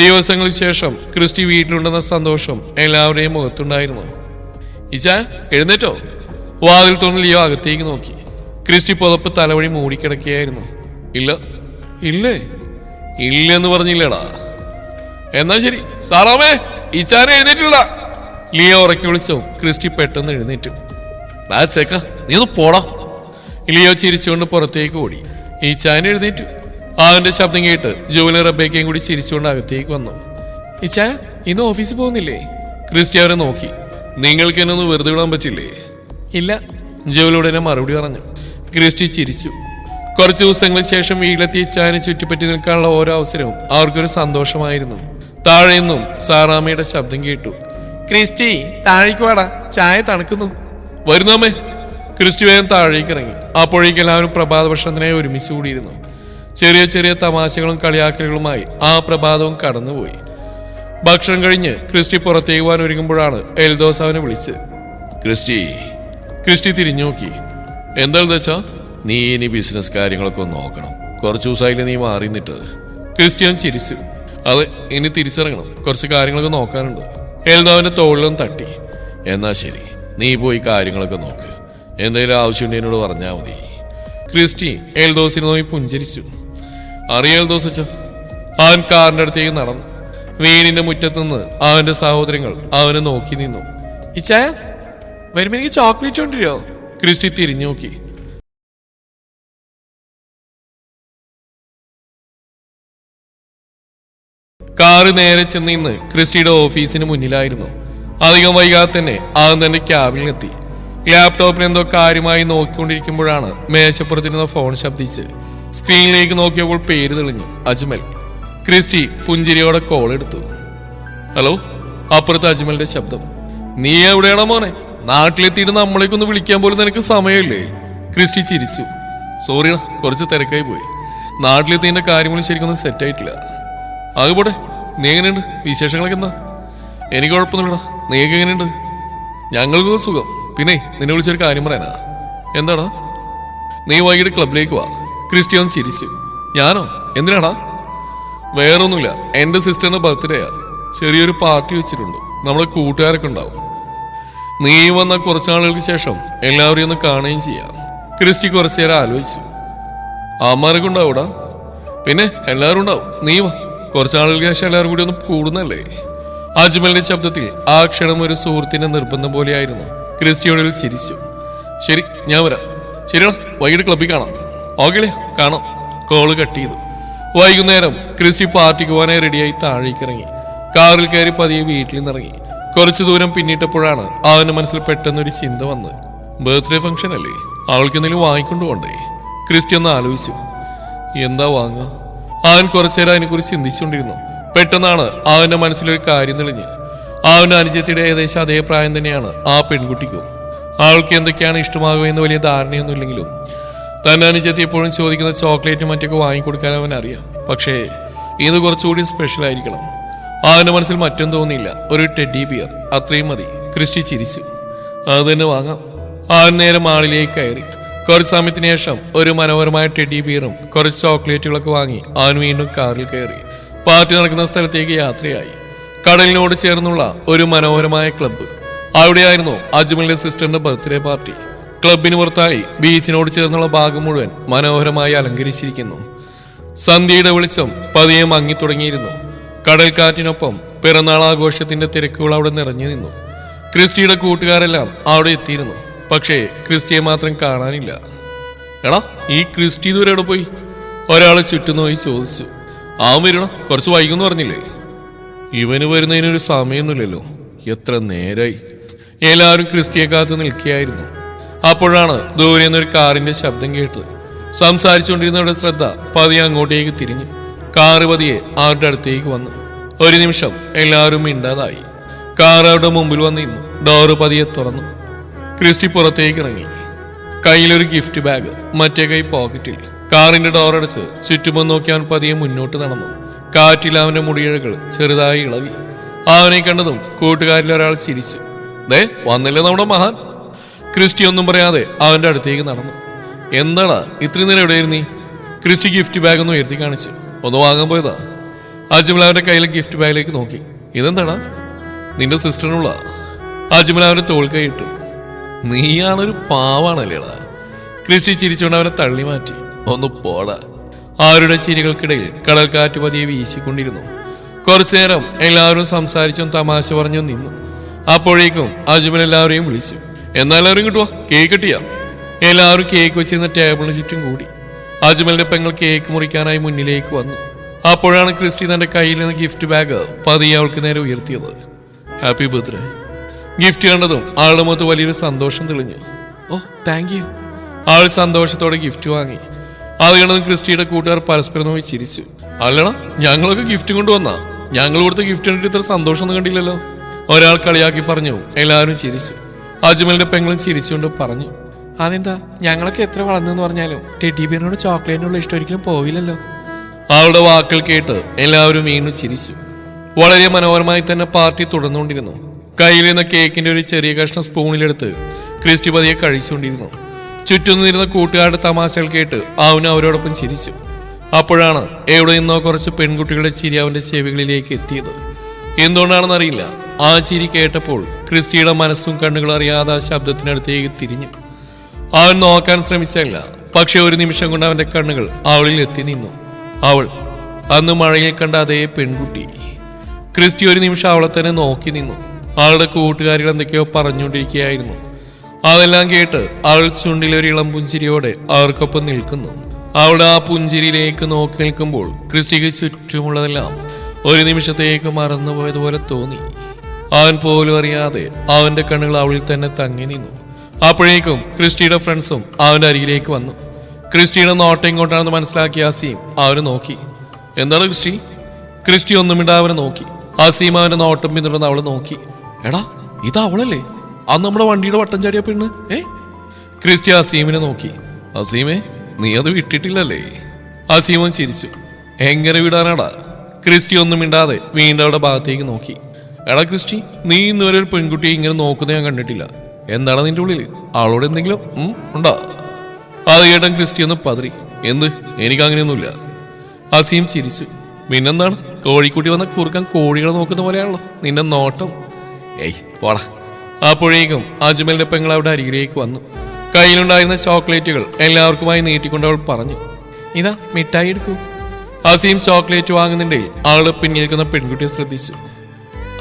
ദിവസങ്ങൾക്ക് ശേഷം ക്രിസ്റ്റി വീട്ടിലുണ്ടെന്ന സന്തോഷം എല്ലാവരുടെയും മുഖത്തുണ്ടായിരുന്നു. ഇച്ചാ, എഴുന്നേറ്റോ? വാതിൽ തുറന്ന് ലിയോ അകത്തേക്ക് നോക്കി. ക്രിസ്റ്റി പുതപ്പ് തലവഴി മൂടിക്കിടക്കുകയായിരുന്നു. ഇല്ല. ഇല്ലേ? ഇല്ലെന്ന് പറഞ്ഞില്ലടാ. എന്നാ ശരി. സാറാമേ, ഇച്ചാനെ എഴുന്നേറ്റില്ല. ലിയോ ഉറക്കി വിളിച്ചോ. ക്രിസ്റ്റി പെട്ടെന്ന് എഴുന്നേറ്റു. ചേക്ക, നീ ഒന്ന് പോടാ. ലിയോ ചിരിച്ചുകൊണ്ട് പുറത്തേക്ക് ഓടി. ഇച്ചാൻ എഴുന്നേറ്റു. അവന്റെ ശബ്ദം കേട്ട് ജോലി റബേക്കയും കൂടി ചിരിച്ചുകൊണ്ട് അകത്തേക്ക് വന്നു. ഇച്ചാ, ഇന്ന് ഓഫീസിൽ പോകുന്നില്ലേ? ക്രിസ്റ്റി അവരെ നോക്കി. നിങ്ങൾക്ക് എന്നെ ഒന്ന് വെറുതെ വിടാൻ പറ്റില്ലേ? ഇല്ല, ജോലിയോടെ മറുപടി പറഞ്ഞു. ക്രിസ്റ്റി ചിരിച്ചു. കുറച്ചു ദിവസങ്ങൾക്ക് ശേഷം വീട്ടിലെത്തി ഇച്ചാനെ ചുറ്റിപ്പറ്റി നിൽക്കാനുള്ള ഓരോ അവസരവും അവർക്കൊരു സന്തോഷമായിരുന്നു. താഴെ നിന്നും സാറാമ്മയുടെ ശബ്ദം കേട്ടു. ക്രിസ്റ്റി, താഴേക്ക് വാടാ, ചായ തണുക്കുന്നു. വരുന്നമ്മേ. ക്രിസ്റ്റി വേഗം താഴേക്ക് ഇറങ്ങി. അപ്പോഴേക്കും എല്ലാവരും പ്രഭാത ഭക്ഷണത്തിനായി ഒരുമിച്ച് കൂടിയിരുന്നു. ചെറിയ ചെറിയ തമാശകളും കളിയാക്കലുകളുമായി ആ പ്രഭാതവും കടന്നുപോയി. ഭക്ഷണം കഴിഞ്ഞ് ക്രിസ്റ്റി പുറത്തേക്ക് പോകാൻ ഒരുങ്ങുമ്പോഴാണ് എൽദോസ് അവനെ വിളിച്ച്. ക്രിസ്റ്റി തിരിഞ്ഞു നോക്കി. എന്താ എൽദോസാ? നീ ഇനി ബിസിനസ് കാര്യങ്ങളൊക്കെ ഒന്ന് നോക്കണം. കുറച്ചു ദിവസമായില്ലേ നീ മാറി നിന്നിട്ട്. ക്രിസ്ത്യൻ ചിരിച്ചു. അതെ, ഇനി തിരിച്ചിറങ്ങണം. കുറച്ച് കാര്യങ്ങളൊക്കെ നോക്കാനുണ്ട്. എൽദോവിന്റെ തോളിലും തട്ടി. എന്നാ ശരി, നീ പോയി കാര്യങ്ങളൊക്കെ നോക്ക്. എന്തെങ്കിലും ആവശ്യമുണ്ട് എന്നോട് പറഞ്ഞാൽ മതി. ക്രിസ്റ്റി എൽദോസിനെ നോക്കി പുഞ്ചരിച്ചു. അറിയാം എൽദോസ് അച്ഛാ. അവൻ കാറിന്റെ അടുത്തേക്ക് നടന്നു. വീടിന്റെ മുറ്റത്തുനിന്ന് അവന്റെ സഹോദരങ്ങൾ അവനെ നോക്കി നിന്നു. ഇച്ചായ വരുമ്പോ എനിക്ക് ചോക്ലേറ്റ് കൊണ്ടിരോ? ക്രിസ്റ്റി തിരിഞ്ഞു നോക്കി. കാറ് നേരെ ചെന്ന് ഇന്ന് ക്രിസ്റ്റിയുടെ ഓഫീസിന് മുന്നിലായിരുന്നു. അധികം വൈകാതെ തന്നെ അവൻ തന്റെ ക്യാബിനിലെത്തി. ലാപ്ടോപ്പിൽ എന്തോ കാര്യമായി നോക്കിക്കൊണ്ടിരിക്കുമ്പോഴാണ് മേശപ്പുറത്തിരുന്ന ഫോൺ ശബ്ദിച്ച്. സ്ക്രീനിലേക്ക് നോക്കിയപ്പോൾ പേര് തെളിഞ്ഞു. അജ്മൽ. ക്രിസ്റ്റി പുഞ്ചിരിയോടെ കോൾ എടുത്തു. ഹലോ. അപ്പുറത്ത് അജ്മലിന്റെ ശബ്ദം. നീ എവിടെയാണോ മോനെ? നാട്ടിലെത്തിയിട്ട് നമ്മളേക്കൊന്ന് വിളിക്കാൻ പോലും നിനക്ക് സമയമില്ലേ? ക്രിസ്റ്റി ചിരിച്ചു. സോറിയാ, കുറച്ച് തിരക്കായി പോയി. നാട്ടിലെത്തിയതിന്റെ കാര്യങ്ങളും ശരിക്കൊന്നും സെറ്റായിട്ടില്ല. അതുപോട്ടെ, നീ എങ്ങനെയുണ്ട്? വിശേഷങ്ങളൊക്കെ എന്താ? എനിക്ക് കുഴപ്പമൊന്നുമില്ലടാ. നീക്ക് എങ്ങനെയുണ്ട്? ഞങ്ങൾക്ക് സുഖം. പിന്നെ നിന്നെ വിളിച്ചൊരു കാര്യം പറയാനാ. എന്താടാ? നീ വൈകിട്ട് ക്ലബിലേക്ക് വാ. ക്രിസ്റ്റിയൻ ചിരിച്ചു. ഞാനോ? എന്തിനാടാ? വേറൊന്നുമില്ല, എന്റെ സിസ്റ്ററിന്റെ ബർത്ത്ഡേയാ. ചെറിയൊരു പാർട്ടി വെച്ചിട്ടുണ്ട്. നമ്മുടെ കൂട്ടുകാരൊക്കെ ഉണ്ടാവും. നീ വന്ന കുറച്ച് നാളുകൾക്ക് ശേഷം എല്ലാവരെയും ഒന്ന് കാണുകയും ചെയ്യാം. ക്രിസ്റ്റി കുറച്ചു നേരം ആലോചിച്ചു. അമ്മമാരൊക്കെ ഉണ്ടാവൂടാ? പിന്നെ എല്ലാവരും ഉണ്ടാവും. നീ വാ. കുറച്ചാളുകൾക്ക് ശേഷം എല്ലാവരും കൂടി ഒന്ന് കൂടുന്നല്ലേ? അജ്മലിന്റെ ശബ്ദത്തിൽ ആ ക്ഷണം ഒരു സുഹൃത്തിന്റെ നിർബന്ധം പോലെയായിരുന്നു. ക്രിസ്റ്റിയോടിൽ ചിരിച്ചു. ശരി, ഞാൻ വരാം. ശരിയാ, വൈകിട്ട് ക്ലബ്ബിൽ കാണാം. ഓക്കെ, കാണാം. കോള് കട്ട് ചെയ്തു. വൈകുന്നേരം ക്രിസ്റ്റി പാർട്ടിക്ക് പോകാനായി റെഡിയായി താഴേക്ക് ഇറങ്ങി. കാറിൽ കയറി പതിയെ വീട്ടിൽ നിന്നിറങ്ങി. കുറച്ചു ദൂരം പിന്നിട്ടപ്പോഴാണ് അവന്റെ മനസ്സിൽ പെട്ടെന്നൊരു ചിന്ത വന്ന്. ബർത്ത്ഡേ ഫംഗ്ഷൻ അല്ലേ, അവൾക്ക് എന്തെങ്കിലും വാങ്ങിക്കൊണ്ടു പോണ്ടേ? ക്രിസ്റ്റി ഒന്ന് ആലോചിച്ചു. എന്താ വാങ്ങുക? അവൻ കുറച്ചേരം അതിനെക്കുറിച്ച് ചിന്തിച്ചുകൊണ്ടിരുന്നു. പെട്ടെന്നാണ് അവന്റെ മനസ്സിലൊരു കാര്യം തെളിഞ്ഞ്. അവന്റെ അനുജത്തിയുടെ ഏകദേശം അതേ പ്രായം തന്നെയാണ് ആ പെൺകുട്ടിക്കും. അവൾക്ക് എന്തൊക്കെയാണ് ഇഷ്ടമാകുക എന്ന് വലിയ ധാരണയൊന്നുമില്ലെങ്കിലും തന്നെ അനുജത്തി എപ്പോഴും ചോദിക്കുന്ന ചോക്ലേറ്റും മറ്റൊക്കെ വാങ്ങിക്കൊടുക്കാൻ അവൻ അറിയാം. പക്ഷേ ഇത് കുറച്ചുകൂടി സ്പെഷ്യൽ ആയിരിക്കണം. അവന്റെ മനസ്സിൽ മറ്റും തോന്നിയില്ല. ഒരു ടെഡി ബിയർ, അത്രയും മതി. ക്രിസ്റ്റി ചിരിച്ചു. അത് തന്നെ വാങ്ങാം. അവൻ നേരെ മാളിലേക്ക് കയറി. കുറച്ച് സമയത്തിന് ശേഷം ഒരു മനോഹരമായ ടെഡി ബിയറും കുറച്ച് ചോക്ലേറ്റുകളൊക്കെ വാങ്ങി അവൻ വീണ്ടും കാറിൽ കയറി പാർട്ടി നടക്കുന്ന സ്ഥലത്തേക്ക് യാത്രയായി. കടലിനോട് ചേർന്നുള്ള ഒരു മനോഹരമായ ക്ലബ്ബ്. അവിടെയായിരുന്നു അജ്മലിന്റെ സിസ്റ്ററിന്റെ ബർത്ത്ഡേ പാർട്ടി. ക്ലബിന് പുറത്തായി ബീച്ചിനോട് ചേർന്നുള്ള ഭാഗം മുഴുവൻ മനോഹരമായി അലങ്കരിച്ചിരിക്കുന്നു. സന്ധ്യയുടെ വെളിച്ചം പതിയെ മങ്ങിത്തുടങ്ങിയിരുന്നു. കടൽക്കാറ്റിനൊപ്പം പിറന്നാൾ ആഘോഷത്തിന്റെ തിരക്കുകൾ അവിടെ നിറഞ്ഞു നിന്നു. ക്രിസ്റ്റിയുടെ കൂട്ടുകാരെല്ലാം അവിടെ എത്തിയിരുന്നു. പക്ഷേ ക്രിസ്റ്റിയെ മാത്രം കാണാനില്ല. എടാ, ഈ ക്രിസ്റ്റി ദൂരെ എവിടെ പോയി? ഒരാളെ ചുറ്റുനോയി ചോദിച്ചു. അവൻ വരണം, കുറച്ച് വൈകുന്നു പറഞ്ഞില്ലേ? ഇവന് വരുന്നതിനൊരു സമയമൊന്നുമില്ലല്ലോ. എത്ര നേരായി. എല്ലാവരും ക്രിസ്റ്റിയെ കാത്തു നിൽക്കുകയായിരുന്നു. അപ്പോഴാണ് ദൂരെ നിന്നൊരു കാറിന്റെ ശബ്ദം കേട്ടത്. സംസാരിച്ചുകൊണ്ടിരുന്നവരുടെ ശ്രദ്ധ പതിയെ അങ്ങോട്ടേക്ക് തിരിഞ്ഞു. കാറ് പതിയെ അവരുടെ അടുത്തേക്ക് വന്നു. ഒരു നിമിഷം എല്ലാവരും മിണ്ടാതായി. കാർ അവരുടെ മുമ്പിൽ വന്ന് നിന്നു. ഡോറ് പതിയെ തുറന്നു. ക്രിസ്റ്റി പുറത്തേക്ക് ഇറങ്ങി. കയ്യിലൊരു ഗിഫ്റ്റ് ബാഗ്, മറ്റേ കൈ പോക്കറ്റിൽ. കാറിന്റെ ഡോറടച്ച് ചുറ്റുമോ നോക്കി അവൻ പതിയെ മുന്നോട്ട് നടന്നു. കാറ്റിൽ അവന്റെ മുടിയിഴകൾ ചെറുതായി ഇളകി. അവനെ കണ്ടതും കൂട്ടുകാരിൽ ഒരാൾ ചിരിച്ചു. ദേ വന്നില്ലേ നമ്മുടെ മഹാൻ. ക്രിസ്റ്റി ഒന്നും പറയാതെ അവന്റെ അടുത്തേക്ക് നടന്നു. എന്താടാ ഇത്രയും നേരം എവിടെയായിരുന്നു? ക്രിസ്റ്റി ഗിഫ്റ്റ് ബാഗ് ഒന്ന് ഉയർത്തി കാണിച്ചു. ഒന്ന് വാങ്ങാൻ പോയതാ. അജ്മൽ അവന്റെ കയ്യിലെ ഗിഫ്റ്റ് ബാഗിലേക്ക് നോക്കി. ഇതെന്താടാ? നിന്റെ സിസ്റ്ററിനുള്ള. അജ്മൽ അവന്റെ തോൾ കൈയിട്ടു. നീയാണൊരു പാവാണല്ലേടാ. ക്രിസ്റ്റി ചിരിച്ചുകൊണ്ട് അവനെ തള്ളി മാറ്റി. ഒന്ന് പോടാ. ആരുടെ ചിരികൾക്കിടയിൽ കടൽക്കാറ്റ് പതിയെ വീശിക്കൊണ്ടിരുന്നു. കുറച്ചു നേരം എല്ലാവരും സംസാരിച്ചും തമാശ പറഞ്ഞും നിന്നു. അപ്പോഴേക്കും അജ്മൽ എല്ലാവരെയും വിളിച്ചു. എന്നാലും കിട്ടുവാ, കേക്ക് കിട്ടിയാ. എല്ലാവരും കേക്ക് വെച്ചിരുന്ന ടേബിളിന് ചുറ്റും കൂടി. അജ്മലിന്റെ പെങ്ങൾ കേക്ക് മുറിക്കാനായി മുന്നിലേക്ക് വന്നു. അപ്പോഴാണ് ക്രിസ്റ്റി തന്റെ കയ്യിൽ നിന്ന് ഗിഫ്റ്റ് ബാഗ് പതിയെ അവൾക്ക് നേരെ ഉയർത്തിയത്. Happy birthday. ഗിഫ്റ്റ് കണ്ടതും ആളുടെ മുഖത്ത് വലിയൊരു സന്തോഷം തെളിഞ്ഞു. ഓ താങ്ക് യു. ആൾ സന്തോഷത്തോടെ ഗിഫ്റ്റ് വാങ്ങി. അത് കണ്ടതും ക്രിസ്റ്റിയുടെ കൂട്ടുകാർ പരസ്പരം നോക്കി ചിരിച്ചു. അല്ലടാ, ഞങ്ങളൊക്കെ ഗിഫ്റ്റ് കൊണ്ടുവന്നാ. ഞങ്ങൾ കൊടുത്ത ഗിഫ്റ്റ് കണ്ടിട്ട് ഇത്ര സന്തോഷമൊന്നും കണ്ടില്ലല്ലോ. ഒരാൾ കളിയാക്കി പറഞ്ഞു. എല്ലാവരും ചിരിച്ചു. അജ്മലിന്റെ പെങ്ങളും ചിരിച്ചുകൊണ്ട് പറഞ്ഞു. അതെന്താ, ഞങ്ങളൊക്കെ എത്ര വളർന്നെന്ന് പറഞ്ഞാലും ടെഡി ബിയറിനോട് ചോക്ലേറ്റിനുള്ള ഇഷ്ടം ഒരിക്കലും പോവില്ലല്ലോ. അവളുടെ വാക്കുകൾ കേട്ട് എല്ലാവരും വീണ്ടും ചിരിച്ചു. വളരെ മനോഹരമായി തന്നെ പാർട്ടി തുടർന്നുകൊണ്ടിരുന്നു. കയ്യിൽ നിന്ന് കേക്കിന്റെ ഒരു ചെറിയ കഷ്ണം സ്പൂണിലെടുത്ത് ക്രിസ്റ്റി പതിയെ കഴിച്ചുകൊണ്ടിരുന്നു. ചുറ്റും നിന്നിരുന്ന കൂട്ടുകാരുടെ തമാശകൾ കേട്ട് അവന് അവരോടൊപ്പം ചിരിച്ചു. അപ്പോഴാണ് എവിടെ നിന്നോ കുറച്ച് പെൺകുട്ടികളുടെ ചിരി അവന്റെ ചെവികളിലേക്ക് എത്തിയത്. എന്തുകൊണ്ടാണെന്നറിയില്ല, ആ ചിരി കേട്ടപ്പോൾ ക്രിസ്റ്റിയുടെ മനസ്സും കണ്ണുകളും അറിയാതെ ആ ശബ്ദത്തിനടുത്തേക്ക് തിരിഞ്ഞു. അവൻ നോക്കാൻ ശ്രമിച്ചല്ല, പക്ഷെ ഒരു നിമിഷം കൊണ്ട് അവന്റെ കണ്ണുകൾ അവളിൽ എത്തി നിന്നു. അവൾ അന്ന് മഴയിൽ കണ്ട അതേ പെൺകുട്ടി. ക്രിസ്റ്റി ഒരു നിമിഷം അവളെ തന്നെ നോക്കി നിന്നു. അവളുടെ കൂട്ടുകാരികൾ എന്തൊക്കെയോ പറഞ്ഞുകൊണ്ടിരിക്കുകയായിരുന്നു. അതെല്ലാം കേട്ട് അവൾ ചുണ്ടിലൊരു ഇളം പുഞ്ചിരിയോടെ അവർക്കൊപ്പം നിൽക്കുന്നു. അവളുടെ ആ പുഞ്ചിരിയിലേക്ക് നോക്കി നിൽക്കുമ്പോൾ ക്രിസ്റ്റിക്ക് ചുറ്റുമുള്ളതെല്ലാം ഒരു നിമിഷത്തേക്ക് മറന്നുപോയതുപോലെ തോന്നി. അവൻ പോലും അറിയാതെ അവന്റെ കണ്ണുകൾ അവളിൽ തന്നെ തങ്ങി നിന്നു. അപ്പോഴേക്കും ക്രിസ്റ്റിയുടെ ഫ്രണ്ട്സും അവന്റെ അരികിലേക്ക് വന്നു. ക്രിസ്റ്റിയുടെ നോട്ടം ഇങ്ങോട്ടാണെന്ന് മനസ്സിലാക്കിയ അസീം അവനെ നോക്കി. എന്താണ് ക്രിസ്റ്റി? ക്രിസ്റ്റി ഒന്നുമില്ല അവനെ നോക്കി. അസീം അവന്റെ നോട്ടം പിന്തുടർന്ന് അവളെ നോക്കി. എടാ, ഇത് അവളല്ലേ അന്ന് നമ്മുടെ വണ്ടിയുടെ വട്ടം ചാടിയ പെണ്ണ്? ക്രിസ്റ്റി അസീമിനെ നോക്കി. അസീമേ, നീ അത് വിട്ടിട്ടില്ലല്ലേ? അസീമൻ ചിരിച്ചു. എങ്ങനെ വിടാനാടാ? ക്രിസ്റ്റി ഒന്നും മിണ്ടാതെ വീണ്ടും അവളുടെ ഭാഗത്തേക്ക് നോക്കി. എടാ ക്രിസ്റ്റി, നീ ഇന്നുവരെ ഒരു പെൺകുട്ടിയെ ഇങ്ങനെ നോക്കുന്നത് ഞാൻ കണ്ടിട്ടില്ല. എന്താണ് നിന്റെ ഉള്ളിൽ? അവളോട് എന്തെങ്കിലും ഉണ്ടോ? അത് കേട്ടൻ ക്രിസ്റ്റി ഒന്ന് പതറി. എന്ത്? എനിക്ക് അങ്ങനെയൊന്നുമില്ല. അസീം ചിരിച്ചു. പിന്നെന്താണ്, കോഴിക്കുട്ടി വന്ന കുറുക്കാൻ കോഴികളെ നോക്കുന്ന പോലെയാണല്ലോ നിന്റെ നോട്ടം. ഏയ് പോടാ. അപ്പോഴേക്കും അജ്മലിന്റെ പെങ്ങൾ അവിടെ അരികിലേക്ക് വന്നു. കയ്യിലുണ്ടായിരുന്ന ചോക്ലേറ്റുകൾ എല്ലാവർക്കുമായി നീട്ടിക്കൊണ്ട് അവൾ പറഞ്ഞു, ഇതാ മിഠായി എടുക്കൂ. അസീം ചോക്ലേറ്റ് വാങ്ങുന്നുണ്ടേ ആളുടെ പിന്നിൽ നിൽക്കുന്ന പെൺകുട്ടിയെ ശ്രദ്ധിച്ചു.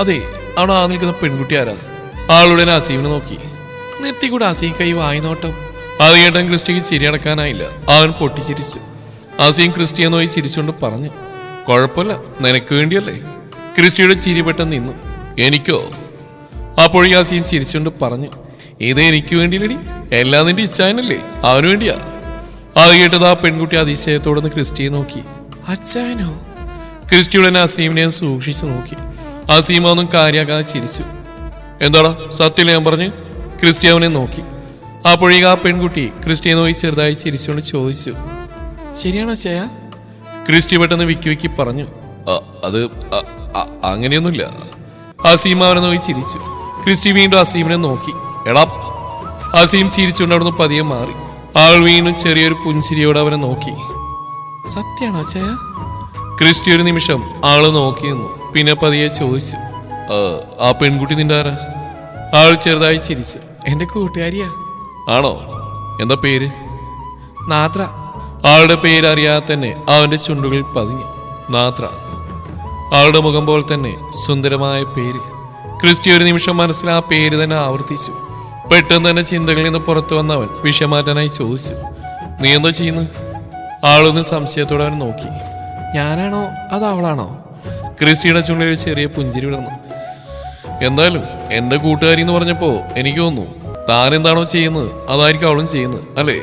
അതെ, അവിടെ ആ നിൽക്കുന്ന പെൺകുട്ടി ആരാ? ആളുടെ അസീമിനെ നോക്കി. നിർത്തിക്കൂടെ അസീം കൈ വായി നോട്ടം. അത് കേട്ടൻ ക്രിസ്റ്റിക്ക് ചിരിയടക്കാനായില്ല. അവൻ പൊട്ടിച്ചിരിച്ചു. അസീം ക്രിസ്റ്റിയെ നോക്കി ചിരിച്ചുകൊണ്ട് പറഞ്ഞു, കുഴപ്പമില്ല, നിനക്ക് വേണ്ടിയല്ലേ. ക്രിസ്റ്റിയുടെ ചിരി പെട്ടെന്ന് നിന്നു. എനിക്കോ? അപ്പോഴേ അസീം ചിരിച്ചുകൊണ്ട് പറഞ്ഞു, ഇത് എനിക്ക് വേണ്ടിയില്ലടി, എല്ലാം നിന്റെ ഇച്ഛാനല്ലേ, അവന് വേണ്ടിയാ. അത് കേട്ടത് ആ പെൺകുട്ടി അതിശയത്തോടെ ക്രിസ്റ്റിയെ നോക്കി. അച്ഛനോ? ക്രിസ്റ്റിയുടെ അസീമിനെ സൂക്ഷിച്ചു നോക്കി. അസീം ഒന്നും കാര്യാക്കാതെ ചിരിച്ചു. എന്താടാ സത്യം ഞാൻ പറഞ്ഞു? ക്രിസ്റ്റി അവനെ നോക്കി. അപ്പോഴേക്ക് ആ പെൺകുട്ടി ക്രിസ്റ്റിയെ നോക്കി ചെറുതായി ചിരിച്ചുകൊണ്ട് ചോദിച്ചു, ശരിയാണോ ചായ? ക്രിസ്റ്റി പെട്ടെന്ന് വിക്കി വിക്കി പറഞ്ഞു, അത് അങ്ങനെയൊന്നുമില്ല. അസീം അവനെ നോക്കി ചിരിച്ചു. ക്രിസ്റ്റി വീണ്ടും അസീമിനെ നോക്കി. എടാ. അസീം ചിരിച്ചുകൊണ്ട് അവിടുന്ന് പതിയെ മാറി. ആൾ വീണ്ടും ചെറിയൊരു പുഞ്ചിരിയോടെ അവനെ നോക്കി. സത്യാണോ ചായ? ക്രിസ്റ്റി ഒരു നിമിഷം ആള് നോക്കി നിന്നു. പിന്നെ പതിയെ ചോദിച്ചു, ആ പെൺകുട്ടി നിന്റെ ആരാ? ആൾ ചെറുതായി ചിരിച്ചു. എന്റെ കൂട്ടുകാരിയാ. ആണോ? എന്താ പേര്? നാത്ര. ആളുടെ പേരറിയാതെ തന്നെ അവന്റെ ചുണ്ടുകളിൽ പതിഞ്ഞു. നാത്ര. ആളുടെ മുഖം പോലെ തന്നെ സുന്ദരമായ പേര്. ക്രിസ്റ്റി ഒരു നിമിഷം മനസ്സിൽ ആ പേര് തന്നെ ആവർത്തിച്ചു. പെട്ടെന്ന് തന്നെ ചിന്തകളിൽ നിന്ന് പുറത്തു വന്നവൻ വിഷമാറ്റാനായി ചോദിച്ചു, നീ എന്താ ചെയ്യുന്നത്? ആളൊന്ന് സംശയത്തോടെ അവൻ നോക്കി. ഞാനാണോ അത് അവളാണോ? ക്രിസ്റ്റിയുടെ ചുണ്ടിൽ ഒരു ചെറിയ പുഞ്ചിരി വിടർന്നു. എന്തായാലും എന്റെ കൂട്ടുകാരി എന്ന് പറഞ്ഞപ്പോ എനിക്ക് തോന്നുന്നു താൻ എന്താണോ ചെയ്യുന്നത് അതായിരിക്കും അവളും ചെയ്യുന്നത്, അല്ലേ?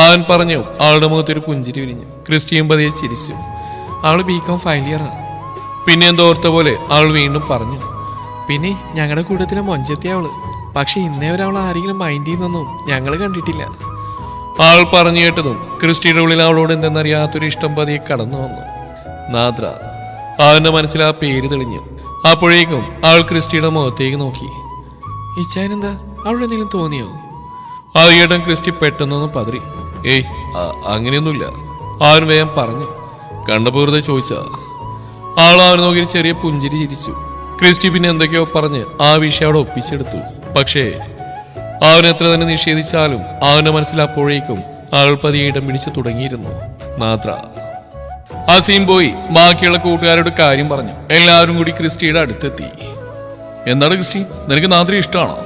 അവൻ പറഞ്ഞു. ആളുടെ മുഖത്തൊരു പുഞ്ചിരി വിരിഞ്ഞു. ക്രിസ്റ്റിയും പതിയെ ചിരിച്ചു. അവള് ബികോം ഫൈനൽ ഇയറാ. പിന്നെ എന്തോ ഓർത്ത പോലെ അവൾ വീണ്ടും പറഞ്ഞു, പിന്നെ ഞങ്ങളുടെ കൂട്ടത്തിലെ മൊഞ്ചെത്തിയ അവള്. പക്ഷെ ഇന്നേ വരെ അവൾ ആരെങ്കിലും മൈൻഡ് ചെയ്യുന്നൊന്നും ഞങ്ങൾ കണ്ടിട്ടില്ല. ആൾ പറഞ്ഞു കേട്ടതും ക്രിസ്റ്റിയുടെ ഉള്ളിൽ അവളോട് എന്തെന്നറിയാത്തൊരു ഇഷ്ടം പതിയെ കടന്നു വന്നു. നാദ്ര. അവന്റെ മനസ്സിൽ ആ പേര് തെളിഞ്ഞു. അപ്പോഴേക്കും അവൾ ക്രിസ്റ്റിയുടെ മുഖത്തേക്ക് നോക്കി. ഇച്ചാനെന്താ, അവളുടെ എന്തെങ്കിലും തോന്നിയോ? അത് കേട്ടൻ ക്രിസ്റ്റി പെട്ടെന്നൊന്നും പതറി. ഏയ് അങ്ങനെയൊന്നുമില്ല. അവൻ വേഗം പറഞ്ഞു. കണ്ടപ്പോൾ വെറുതെ ചോദിച്ചാ. ആൾ അവനെ നോക്കി ചെറിയ പുഞ്ചിരി ചിരിച്ചു. ക്രിസ്റ്റി പിന്നെ എന്തൊക്കെയോ പറഞ്ഞ് ആ വിഷയം അവിടെ ഒപ്പിച്ചെടുത്തു. പക്ഷേ അവൻ എത്ര തന്നെ നിഷേധിച്ചാലും അവന്റെ മനസ്സിൽ അപ്പോഴേക്കും ആൾ പതിയെ ഇടം പിടിച്ചു തുടങ്ങിയിരുന്നു. നാദ്ര. അസീം പോയി ബാക്കിയുള്ള കൂട്ടുകാരോട് കാര്യം പറഞ്ഞു. എല്ലാവരും കൂടി ക്രിസ്റ്റിയുടെ അടുത്തെത്തി. എന്താണ് ക്രിസ്റ്റി, നിനക്ക് നാദ്ര ഇഷ്ടമാണോ?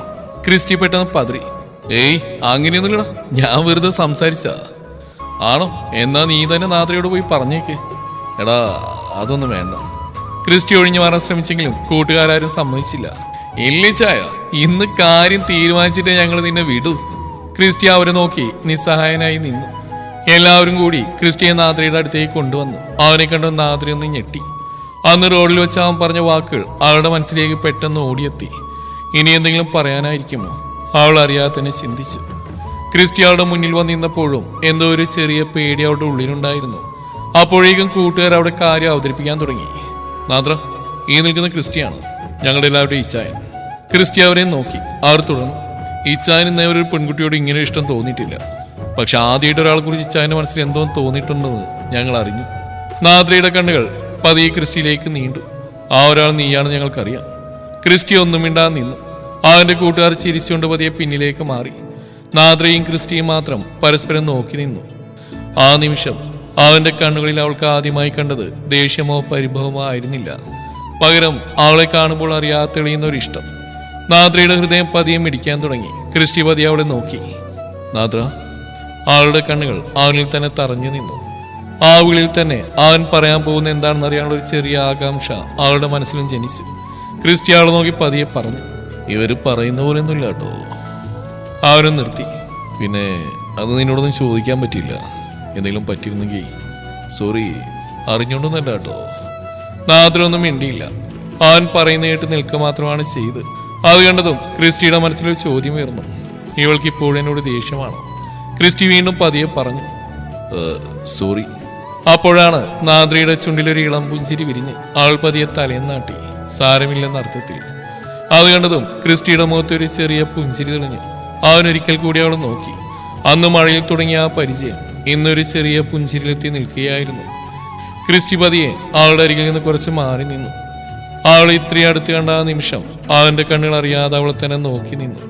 ക്രിസ്റ്റി പെട്ടെന്ന് പതറി. ഏയ് അങ്ങനെയൊന്നുമില്ലടാ, ഞാൻ വെറുതെ സംസാരിച്ചാ. ആണോ? എന്നാ നീ തന്നെ നാദ്രയോട് പോയി പറഞ്ഞേക്ക്. എടാ അതൊന്നും വേണ്ട. ക്രിസ്റ്റി ഒഴിഞ്ഞു മാറാൻ ശ്രമിച്ചെങ്കിലും കൂട്ടുകാരും സമ്മതിച്ചില്ല. ഇല്ലേ ചായ, ഇന്ന് കാര്യം തീരുമാനിച്ചിട്ടേ ഞങ്ങൾ നിന്നെ വിടൂ. ക്രിസ്റ്റി അവരെ നോക്കി നിസ്സഹായനായി നിന്നു. എല്ലാവരും കൂടി ക്രിസ്റ്റിയെ നാദ്രയുടെ അടുത്തേക്ക് കൊണ്ടുവന്നു. അവനെ കണ്ട് നാദ്രയൊന്ന് ഞെട്ടി. അന്ന് റോഡിൽ വെച്ച് അവൻ പറഞ്ഞ വാക്കുകൾ അവളുടെ മനസ്സിലേക്ക് പെട്ടെന്ന് ഓടിയെത്തി. ഇനി എന്തെങ്കിലും പറയാനായിരിക്കുമോ? അവൾ അറിയാതെ തന്നെ ചിന്തിച്ചു. ക്രിസ്റ്റി അവളുടെ മുന്നിൽ വന്നിരുന്നപ്പോഴും എന്തോ ഒരു ചെറിയ പേടി അവളുടെ ഉള്ളിലുണ്ടായിരുന്നു. അപ്പോഴേക്കും കൂട്ടുകാർ അവിടെ കാര്യം അവതരിപ്പിക്കാൻ തുടങ്ങി. നാദ്ര, ഈ നിൽക്കുന്ന ക്രിസ്റ്റിയാണ് ഞങ്ങളുടെ എല്ലാവരുടെ ഈച്ചായൻ. ക്രിസ്റ്റി അവരെ നോക്കി. അവർ തുടർന്നു. ഈച്ചായൻ ഇന്നേ ഒരു പെൺകുട്ടിയോട് ഇങ്ങനെ ഇഷ്ടം തോന്നിയിട്ടില്ല. പക്ഷെ ആദ്യമായിട്ട് ഒരാളെ കുറിച്ച് ഈച്ചായന്റെ മനസ്സിൽ എന്തോ തോന്നിയിട്ടുണ്ടെന്ന് ഞങ്ങൾ അറിഞ്ഞു. നാദ്രയുടെ കണ്ണുകൾ പതിയെ ക്രിസ്റ്റിയിലേക്ക് നീണ്ടു. ആ ഒരാൾ നീയാണെന്ന് ഞങ്ങൾക്കറിയാം. ക്രിസ്റ്റി ഒന്നും മിണ്ടാതെ നിന്നു. അവന്റെ കൂട്ടുകാർ ചിരിച്ചുകൊണ്ട് പതിയെ പിന്നിലേക്ക് മാറി. നാദ്രയും ക്രിസ്റ്റിയും മാത്രം പരസ്പരം നോക്കി നിന്നു. ആ നിമിഷം അവന്റെ കണ്ണുകളിൽ അവൾക്ക് ആദ്യമായി കണ്ടത് ദേഷ്യമോ പരിഭവമോ ആയിരുന്നില്ല. പകരം അവളെ കാണുമ്പോൾ അറിയാതെ തെളിയുന്ന ഒരു ഇഷ്ടം. നാദ്രയുടെ ഹൃദയം പതിയെ മിടിക്കാൻ തുടങ്ങി. ക്രിസ്റ്റി പതിയെ അവളെ നോക്കി. നാദ്ര. അവളുടെ കണ്ണുകൾ അവനിൽ തന്നെ തറഞ്ഞു നിന്നു. ആ വിളിയിൽ തന്നെ അവൻ പറയാൻ പോകുന്ന എന്താണെന്ന് അറിയാനുള്ള ഒരു ചെറിയ ആകാംക്ഷ അവളുടെ മനസ്സിലും ജനിച്ചു. ക്രിസ്റ്റി അവളെ നോക്കി പതിയെ പറഞ്ഞു, ഇവര് പറയുന്ന പോലെയൊന്നുമില്ല കേട്ടോ. അവനും നിർത്തി. പിന്നെ അത് നിന്നോടൊന്നും ചോദിക്കാൻ പറ്റില്ല. എന്തെങ്കിലും പറ്റിയിരുന്നെങ്കിൽ സോറി, അറിഞ്ഞോണ്ടൊന്നല്ല കേട്ടോ. നാദ്ര ഒന്നും മിണ്ടിയില്ല. അവൻ പറയുന്ന കേട്ട് നിൽക്കുക മാത്രമാണ് ചെയ്ത്. അത് കണ്ടതും ക്രിസ്റ്റിയുടെ മനസ്സിലൊരു ചോദ്യം ഉയർന്നു. ഇവൾക്ക് ഇപ്പോഴും എന്നോട് ദേഷ്യമാണോ? ക്രിസ്റ്റി വീണ്ടും പതിയെ പറഞ്ഞു, സോറി. അപ്പോഴാണ് നാദ്രയുടെ ചുണ്ടിലൊരു ഇളം പുഞ്ചിരി വിരിഞ്ഞ് അവൾ പതിയെ തലയും നാട്ടി. സാരമില്ലെന്ന അർത്ഥത്തിൽ. അത് കണ്ടതും ക്രിസ്റ്റിയുടെ മുഖത്ത് ഒരു ചെറിയ പുഞ്ചിരി തെളിഞ്ഞു. അവനൊരിക്കൽ കൂടി അവൾ നോക്കി. അന്ന് മഴയിൽ തുടങ്ങിയ ആ പരിചയം ഇന്നൊരു ചെറിയ പുഞ്ചിരിയിലെത്തി നിൽക്കുകയായിരുന്നു. ക്രിസ്റ്റി പതിയെ അവളുടെ അരികിൽ നിന്ന് കുറച്ച് മാറി നിന്നു. അവളെ ഇത്രയും അടുത്ത് കണ്ട ആ നിമിഷം അവന്റെ കണ്ണുകൾ അറിയാതെ അവളെ തന്നെ നോക്കി നിന്നു.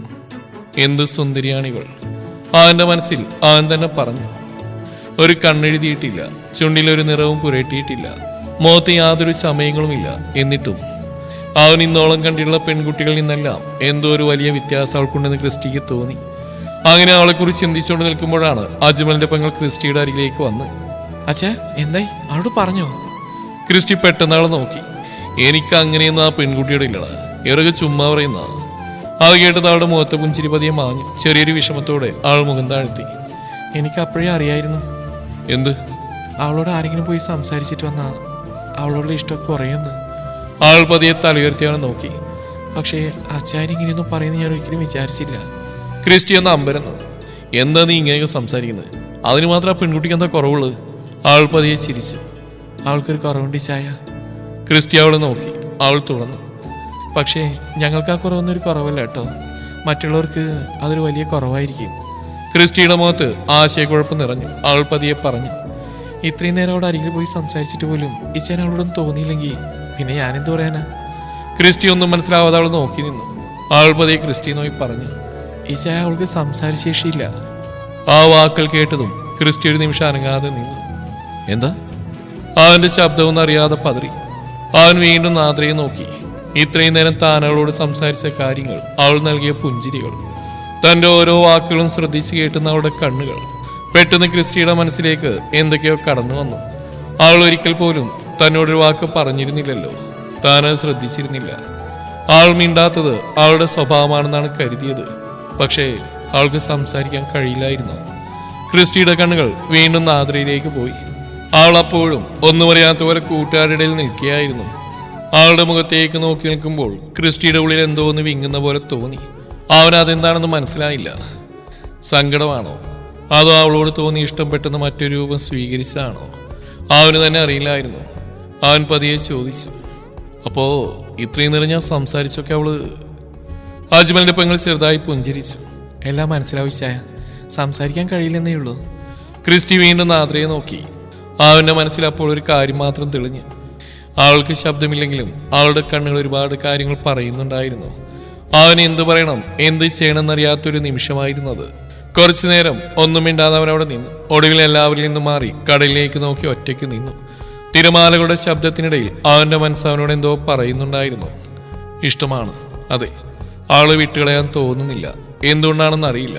എന്ത് സുന്ദരിയാണിവൾ, അവന്റെ മനസ്സിൽ അവൻ തന്നെ പറഞ്ഞു. ഒരു കണ്ണെഴുതിയിട്ടില്ല, ചുണ്ടിലൊരു നിറവും പുരട്ടിയിട്ടില്ല, മുഖത്ത് യാതൊരു ചമയങ്ങളുമില്ല. എന്നിട്ടും അവൻ ഇന്നോളം കണ്ടിട്ടുള്ള പെൺകുട്ടികളിൽ നിന്നെല്ലാം എന്തോ ഒരു വലിയ വ്യത്യാസം അവൾക്കുണ്ടെന്ന് ക്രിസ്റ്റിക്ക് തോന്നി. അങ്ങനെ അവളെക്കുറിച്ച് ചിന്തിച്ചുകൊണ്ട് നിൽക്കുമ്പോഴാണ് അജ്മലിന്റെ പെങ്ങൾ ക്രിസ്റ്റിയുടെ അരികിലേക്ക് വന്ന്, അച്ഛാ എന്തായി അവളോട് പറഞ്ഞോ? ക്രിസ്റ്റി പെട്ടെന്ന് അവളെ നോക്കി. എനിക്ക് അങ്ങനെയൊന്നും ആ പെൺകുട്ടിയുടെ ഇല്ലടാ, ഇറങ്ങി ചുമ്മാ പറയുന്ന. അത് കേട്ടത് അവളുടെ മുഖത്തെ പുഞ്ചിരി പതിയെ മാഞ്ഞു. ചെറിയൊരു വിഷമത്തോടെ അവൾ മുഖം താഴ്ത്തി. എനിക്ക് അപ്പോഴേ അറിയായിരുന്നു. എന്ത്? അവളോട് ആരെങ്കിലും പോയി സംസാരിച്ചിട്ട് വന്നാ അവളോടുള്ള ഇഷ്ടമൊക്കെ കുറയുന്നു. അവൾ പതിയെ തലയുയർത്തി അവനെ നോക്കി. പക്ഷേ അച്ചാരി ഇങ്ങനെയൊന്നും പറയുന്നത് ഞാൻ ഒരിക്കലും വിചാരിച്ചില്ല. ക്രിസ്റ്റി എന്ന അമ്പരന്നു. എന്താ നീ ഇങ്ങനെയൊക്കെ സംസാരിക്കുന്നത്? അതിന് മാത്രം ആ പെൺകുട്ടിക്ക് എന്താ കുറവുള്ളത്? അവൾ പതിയെ ചിരിച്ചു. അവൾക്കൊരു കുറവുണ്ട് ചായ. ക്രിസ്റ്റി അവളെ നോക്കി. അവൾ തുടർന്നു. പക്ഷേ ഞങ്ങൾക്ക് ആ കുറവൊന്നും ഒരു കുറവല്ല കേട്ടോ, മറ്റുള്ളവർക്ക് അതൊരു വലിയ കുറവായിരിക്കും. ക്രിസ്റ്റിയുടെ മുഖത്ത് ആശയക്കുഴപ്പം നിറഞ്ഞു. അവൾ പതിയെ പറഞ്ഞു, ഇത്രയും നേരം അവിടെ അരികിൽ പോയി സംസാരിച്ചിട്ട് പോലും ഇച്ചാൻ അവളോടൊന്നും തോന്നിയില്ലെങ്കിൽ പിന്നെ ഞാനെന്ത് പറയാനാ? ക്രിസ്റ്റി ഒന്നും മനസ്സിലാവാതെ അവൾ നോക്കി നിന്നു. അവൾ പതിയെ ക്രിസ്റ്റി നോക്കി പറഞ്ഞു, ഈശായ അവൾക്ക് സംസാരശേഷിയില്ല. ആ വാക്കുകൾ കേട്ടതും ക്രിസ്റ്റി ഒരു നിമിഷം അനങ്ങാതെ നിന്നു. എന്താ? അവന്റെ ശബ്ദമൊന്നും അറിയാതെ പതറി. അവൻ വീണ്ടും നാദ്രയെ നോക്കി. ഇത്രയും നേരം താൻ അവളോട് സംസാരിച്ച കാര്യങ്ങൾ, അവൾ നൽകിയ പുഞ്ചിരികൾ, തന്റെ ഓരോ വാക്കുകളും ശ്രദ്ധിച്ചു കേട്ടുന്ന അവളുടെ കണ്ണുകൾ. പെട്ടെന്ന് ക്രിസ്റ്റിയുടെ മനസ്സിലേക്ക് എന്തൊക്കെയോ കടന്നു വന്നു. അവൾ ഒരിക്കൽ പോലും തന്നോടൊരു വാക്ക് പറഞ്ഞിരുന്നില്ലല്ലോ. താനത് ശ്രദ്ധിച്ചിരുന്നില്ല. അവൾ മിണ്ടാത്തത് അവളുടെ സ്വഭാവമാണെന്നാണ് കരുതിയത്. പക്ഷേ അവൾക്ക് സംസാരിക്കാൻ കഴിയില്ലായിരുന്നു. ക്രിസ്റ്റിയുടെ കണ്ണുകൾ വീണ്ടും നാദ്രയിലേക്ക് പോയി. അവൾ അപ്പോഴും ഒന്നും അറിയാത്ത പോലെ കൂട്ടുകാരുടെ ഇടയിൽ നിൽക്കുകയായിരുന്നു. അവളുടെ മുഖത്തേക്ക് നോക്കി നിൽക്കുമ്പോൾ ക്രിസ്റ്റിയുടെ ഉള്ളിൽ എന്തോ ഒന്ന് വിങ്ങുന്ന പോലെ തോന്നി. അവൻ അതെന്താണെന്ന് മനസ്സിലായില്ല. സങ്കടമാണോ, അതോ അവളോട് തോന്നി ഇഷ്ടം പെട്ടെന്ന് മറ്റൊരു രൂപം സ്വീകരിച്ചാണോ? അവന് തന്നെ അറിയില്ലായിരുന്നു. അവൻ പതിയെ ചോദിച്ചു, അപ്പോ ഇത്രയും നേരം ഞാൻ സംസാരിച്ചൊക്കെ അവള്? അജ്മലിന്റെ പെങ്ങൾ ചെറുതായി പുഞ്ചിരിച്ചു. എല്ലാം മനസ്സിലാവിച്ചായ, സംസാരിക്കാൻ കഴിയില്ലെന്നേ ഉള്ളൂ. ക്രിസ്റ്റി വീണ്ടും നാദ്രയെ നോക്കി. അവന്റെ മനസ്സിൽ അപ്പോൾ ഒരു കാര്യം മാത്രം തെളിഞ്ഞു. അവൾക്ക് ശബ്ദമില്ലെങ്കിലും അവളുടെ കണ്ണുകൾ ഒരുപാട് കാര്യങ്ങൾ പറയുന്നുണ്ടായിരുന്നു. അവൻ എന്തു പറയണം, എന്ത് ചെയ്യണമെന്നറിയാത്തൊരു നിമിഷമായിരുന്നത്. കുറച്ചു നേരം ഒന്നും മിണ്ടാതെ അവൻ അവിടെ നിന്നു. ഒടുവിൽ എല്ലാവരിൽ നിന്നും മാറി കടലിലേക്ക് നോക്കി ഒറ്റയ്ക്ക് നിന്നു. തിരമാലകളുടെ ശബ്ദത്തിനിടയിൽ അവന്റെ മനസ്സ് അവനോട് എന്തോ പറയുന്നുണ്ടായിരുന്നു. ഇഷ്ടമാണ്, അതെ. അവളെ വിട്ടുകളയാൻ തോന്നുന്നില്ല. എന്തുകൊണ്ടാണെന്ന് അറിയില്ല.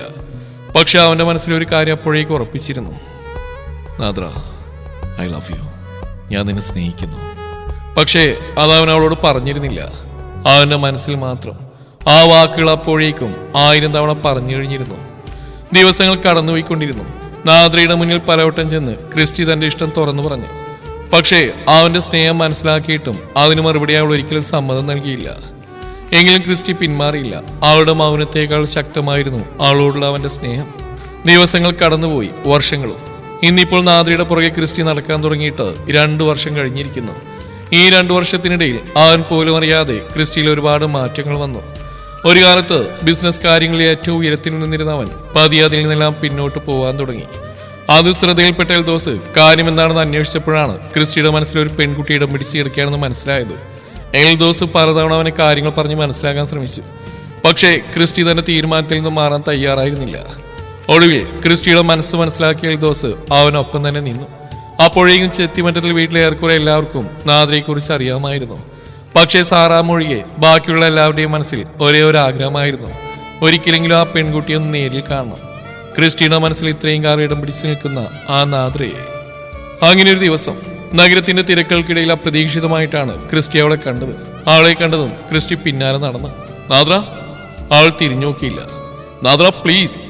പക്ഷെ അവന്റെ മനസ്സിലൊരു കാര്യം അപ്പോഴേക്ക് ഉറപ്പിച്ചിരുന്നു. Nadra, I love you. ഞാൻ നിന്നെ സ്നേഹിക്കുന്നു. പക്ഷേ അതവൻ അവളോട് പറഞ്ഞിരുന്നില്ല. അവന്റെ മനസ്സിൽ മാത്രം. ആ വാക്കുകൾ അപ്പോഴേക്കും 1000 തവണ പറഞ്ഞു കഴിഞ്ഞിരുന്നു. ദിവസങ്ങൾ കടന്നുപോയിക്കൊണ്ടിരുന്നു. നാദ്രയുടെ മുന്നിൽ പലവട്ടം ചെന്ന് ക്രിസ്റ്റി തന്റെ ഇഷ്ടം തുറന്നു പറഞ്ഞു. പക്ഷേ അവന്റെ സ്നേഹം മനസ്സിലാക്കിയിട്ടും അതിന് മറുപടി അവൾ ഒരിക്കലും സമ്മതം നൽകിയില്ല. എങ്കിലും ക്രിസ്റ്റി പിന്മാറിയില്ല. അവളുടെ മൗനത്തേക്കാൾ ശക്തമായിരുന്നു അവളോടുള്ള അവന്റെ സ്നേഹം. ദിവസങ്ങൾ കടന്നുപോയി, വർഷങ്ങളും. ഇന്നിപ്പോൾ നാദ്രയുടെ പുറകെ ക്രിസ്റ്റി നടക്കാൻ തുടങ്ങിയിട്ട് 2 വർഷം കഴിഞ്ഞിരിക്കുന്നു. ഈ 2 വർഷത്തിനിടയിൽ അവൻ പോലും അറിയാതെ ക്രിസ്റ്റിയിൽ ഒരുപാട് മാറ്റങ്ങൾ വന്നു. ഒരു കാലത്ത് ബിസിനസ് കാര്യങ്ങളിൽ ഏറ്റവും ഉയരത്തിൽ നിന്നിരുന്നവൻ പതിയെ അതിൽ നിന്നെല്ലാം പിന്നോട്ട് പോകാൻ തുടങ്ങി. അത് ശ്രദ്ധയിൽപ്പെട്ട എൽദോസ് കാര്യം എന്താണെന്ന് അന്വേഷിച്ചപ്പോഴാണ് ക്രിസ്റ്റിയുടെ മനസ്സിൽ ഒരു പെൺകുട്ടി ഇടം പിടിച്ചെടുക്കുകയാണെന്ന് മനസ്സിലായത്. എൽദോസ് പലതവണ അവനെ കാര്യങ്ങൾ പറഞ്ഞ് മനസ്സിലാക്കാൻ ശ്രമിച്ചു. പക്ഷേ ക്രിസ്റ്റി തന്റെ തീരുമാനത്തിൽ നിന്ന് മാറാൻ തയ്യാറായിരുന്നില്ല. ഒടുവിൽ ക്രിസ്റ്റിയുടെ മനസ്സ് മനസ്സിലാക്കിയ എൽദോസ് അവനൊപ്പം തന്നെ നിന്നു. അപ്പോഴേക്കും ചെത്തിമറ്റത്തിൽ വീട്ടിലെ ഏറെക്കുറെ എല്ലാവർക്കും നാദ്രയെക്കുറിച്ച് അറിയാമായിരുന്നു. പക്ഷേ സാറാമൊഴികെ ബാക്കിയുള്ള എല്ലാവരുടെയും മനസ്സിൽ ഒരേ ഒരു ആഗ്രഹമായിരുന്നു, ഒരിക്കലെങ്കിലും ആ പെൺകുട്ടിയൊന്ന് നേരിൽ കാണണം. ക്രിസ്റ്റിയുടെ മനസ്സിൽ ഇത്രയും കാലം ഇടം പിടിച്ചു നിൽക്കുന്ന ആ നാദ്രയെ. അങ്ങനെ ഒരു ദിവസം നഗരത്തിന്റെ തിരക്കുകൾക്കിടയിൽ അപ്രതീക്ഷിതമായിട്ടാണ് ക്രിസ്റ്റി അവളെ കണ്ടത്. ആളെ കണ്ടതും ക്രിസ്റ്റി പിന്നാലെ നടന്നു. നാദ്ര. ആൾ തിരിഞ്ഞു നോക്കിയില്ല. നാദ്ര പ്ലീസ്.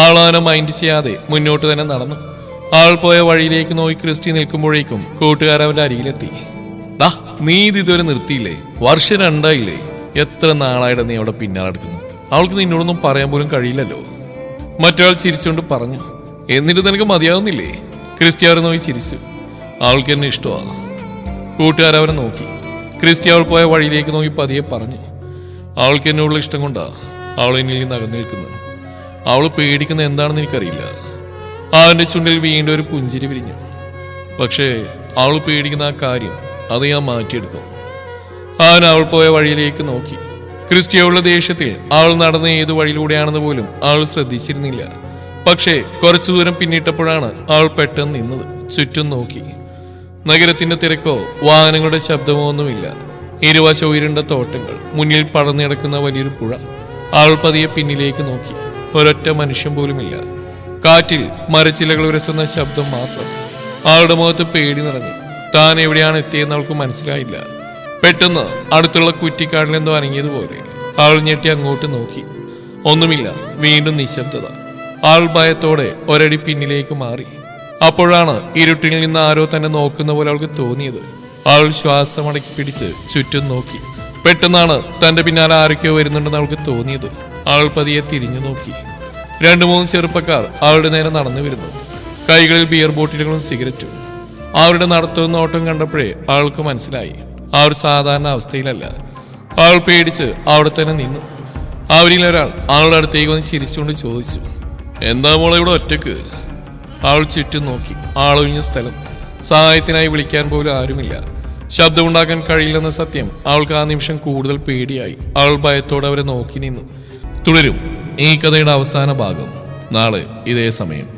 ആളവനെ മൈൻഡ് ചെയ്യാതെ മുന്നോട്ട് തന്നെ നടന്നു. ആൾ പോയ വഴിയിലേക്ക് നോക്കി ക്രിസ്റ്റി നിൽക്കുമ്പോഴേക്കും കൂട്ടുകാരവന്റെ അരികിലെത്തി. ഡാ, നീ ഇതുവരെ നിർത്തിയില്ലേ? വർഷം 2 എത്ര നാളായിട്ട് നീ അവിടെ പിന്നാലെടുക്കുന്നു? അവൾക്ക് നിന്നോടൊന്നും പറയാൻ പോലും കഴിയില്ലല്ലോ. മറ്റൊരാൾ ചിരിച്ചുകൊണ്ട് പറഞ്ഞു. എന്നിട്ട് നിനക്ക് മതിയാവുന്നില്ലേ? ക്രിസ്റ്റി അവരെ നോക്കി ചിരിച്ചു. അവൾക്ക് എന്നെ ഇഷ്ടമാണ്. കൂട്ടുകാരവനെ നോക്കി. ക്രിസ്റ്റി അവൾ പോയ വഴിയിലേക്ക് നോക്കി പതിയെ പറഞ്ഞു. അവൾക്ക് എന്നോടുള്ള ഇഷ്ടം കൊണ്ടാ അവൾ എന്നിൽ നിന്ന് അകന്നു നിൽക്കുന്നത്. അവൾ പേടിക്കുന്ന എന്താണെന്ന് എനിക്കറിയില്ല. അവന്റെ ചുണ്ടിൽ വീണ്ടും ഒരു പുഞ്ചിരി വിരിഞ്ഞു. പക്ഷേ അവൾ പേടിക്കുന്ന ആ കാര്യം അത് ഞാൻ മാറ്റിയെടുക്കും. അവൻ അവൾ പോയ വഴിയിലേക്ക് നോക്കി. ക്രിസ്റ്റിയോടുള്ള ദേഷ്യത്തിൽ അവൾ നടന്ന ഏതു വഴിയിലൂടെയാണെന്ന് പോലും അവൾ ശ്രദ്ധിച്ചിരുന്നില്ല. പക്ഷേ കുറച്ചു ദൂരം പിന്നിട്ടപ്പോഴാണ് അവൾ പെട്ടെന്ന് നിന്നത്. ചുറ്റും നോക്കി. നഗരത്തിന്റെ തിരക്കോ വാഹനങ്ങളുടെ ശബ്ദമോ ഒന്നുമില്ല. ഇരുവശവും ഇരുണ്ട തോട്ടങ്ങൾ, മുന്നിൽ പടർന്നു കിടക്കുന്ന വലിയൊരു പുഴ. അവൾ പതിയെ പിന്നിലേക്ക് നോക്കി. ഒരൊറ്റ മനുഷ്യൻ പോലുമില്ല. കാറ്റിൽ മരച്ചിലകൾ ഉരസുന്ന ശബ്ദം മാത്രം. അവളുടെ മുഖത്ത് പേടി നിറഞ്ഞു. താൻ എവിടെയാണ് എത്തിയെന്ന് അവൾക്ക് മനസ്സിലായില്ല. പെട്ടെന്ന് അടുത്തുള്ള കുറ്റിക്കാടിലെന്തോ അനങ്ങിയതുപോലെ അവൾ ഞെട്ടി അങ്ങോട്ട് നോക്കി. ഒന്നുമില്ല. വീണ്ടും നിശബ്ദത. ആൾ ഭയത്തോടെ ഒരടി പിന്നിലേക്ക് മാറി. അപ്പോഴാണ് ഇരുട്ടിൽ നിന്ന് ആരോ തന്നെ നോക്കുന്ന പോലെ അവൾക്ക് തോന്നിയത്. അവൾ ശ്വാസമടക്കി പിടിച്ച് ചുറ്റും നോക്കി. പെട്ടെന്നാണ് തന്റെ പിന്നാലെ ആരൊക്കെയോ വരുന്നുണ്ടെന്ന് അവൾക്ക് തോന്നിയത്. അവൾ പതിയെ തിരിഞ്ഞു നോക്കി. 2-3 ചെറുപ്പക്കാർ അവളുടെ നേരെ നടന്നു വരുന്നു. കൈകളിൽ ബിയർ ബോട്ടിലുകളും സിഗരറ്റും. അവരുടെ നടത്തവും നോട്ടം കണ്ടപ്പോഴേ അവൾക്ക് മനസ്സിലായി അവർ സാധാരണ അവസ്ഥയിലല്ല. അവൾ പേടിച്ച് അവിടെ തന്നെ നിന്നു. അവരിൽ ഒരാൾ അവളുടെ അടുത്തേക്ക് വന്ന് ചിരിച്ചുകൊണ്ട് ചോദിച്ചു, എന്താ മോളെ ഇവിടെ ഒറ്റക്ക്? അവൾ ചുറ്റും നോക്കി. ആളൊഴിഞ്ഞ സ്ഥലം. സഹായത്തിനായി വിളിക്കാൻ പോലും ആരുമില്ല. ശബ്ദമുണ്ടാക്കാൻ കഴിയില്ലെന്ന സത്യം അവൾക്ക് ആ നിമിഷം കൂടുതൽ പേടിയായി. അവൾ ഭയത്തോടെ അവരെ നോക്കി നിന്നു. തുടരും ഈ കഥയുടെ അവസാന ഭാഗം നാളെ ഇതേ സമയം.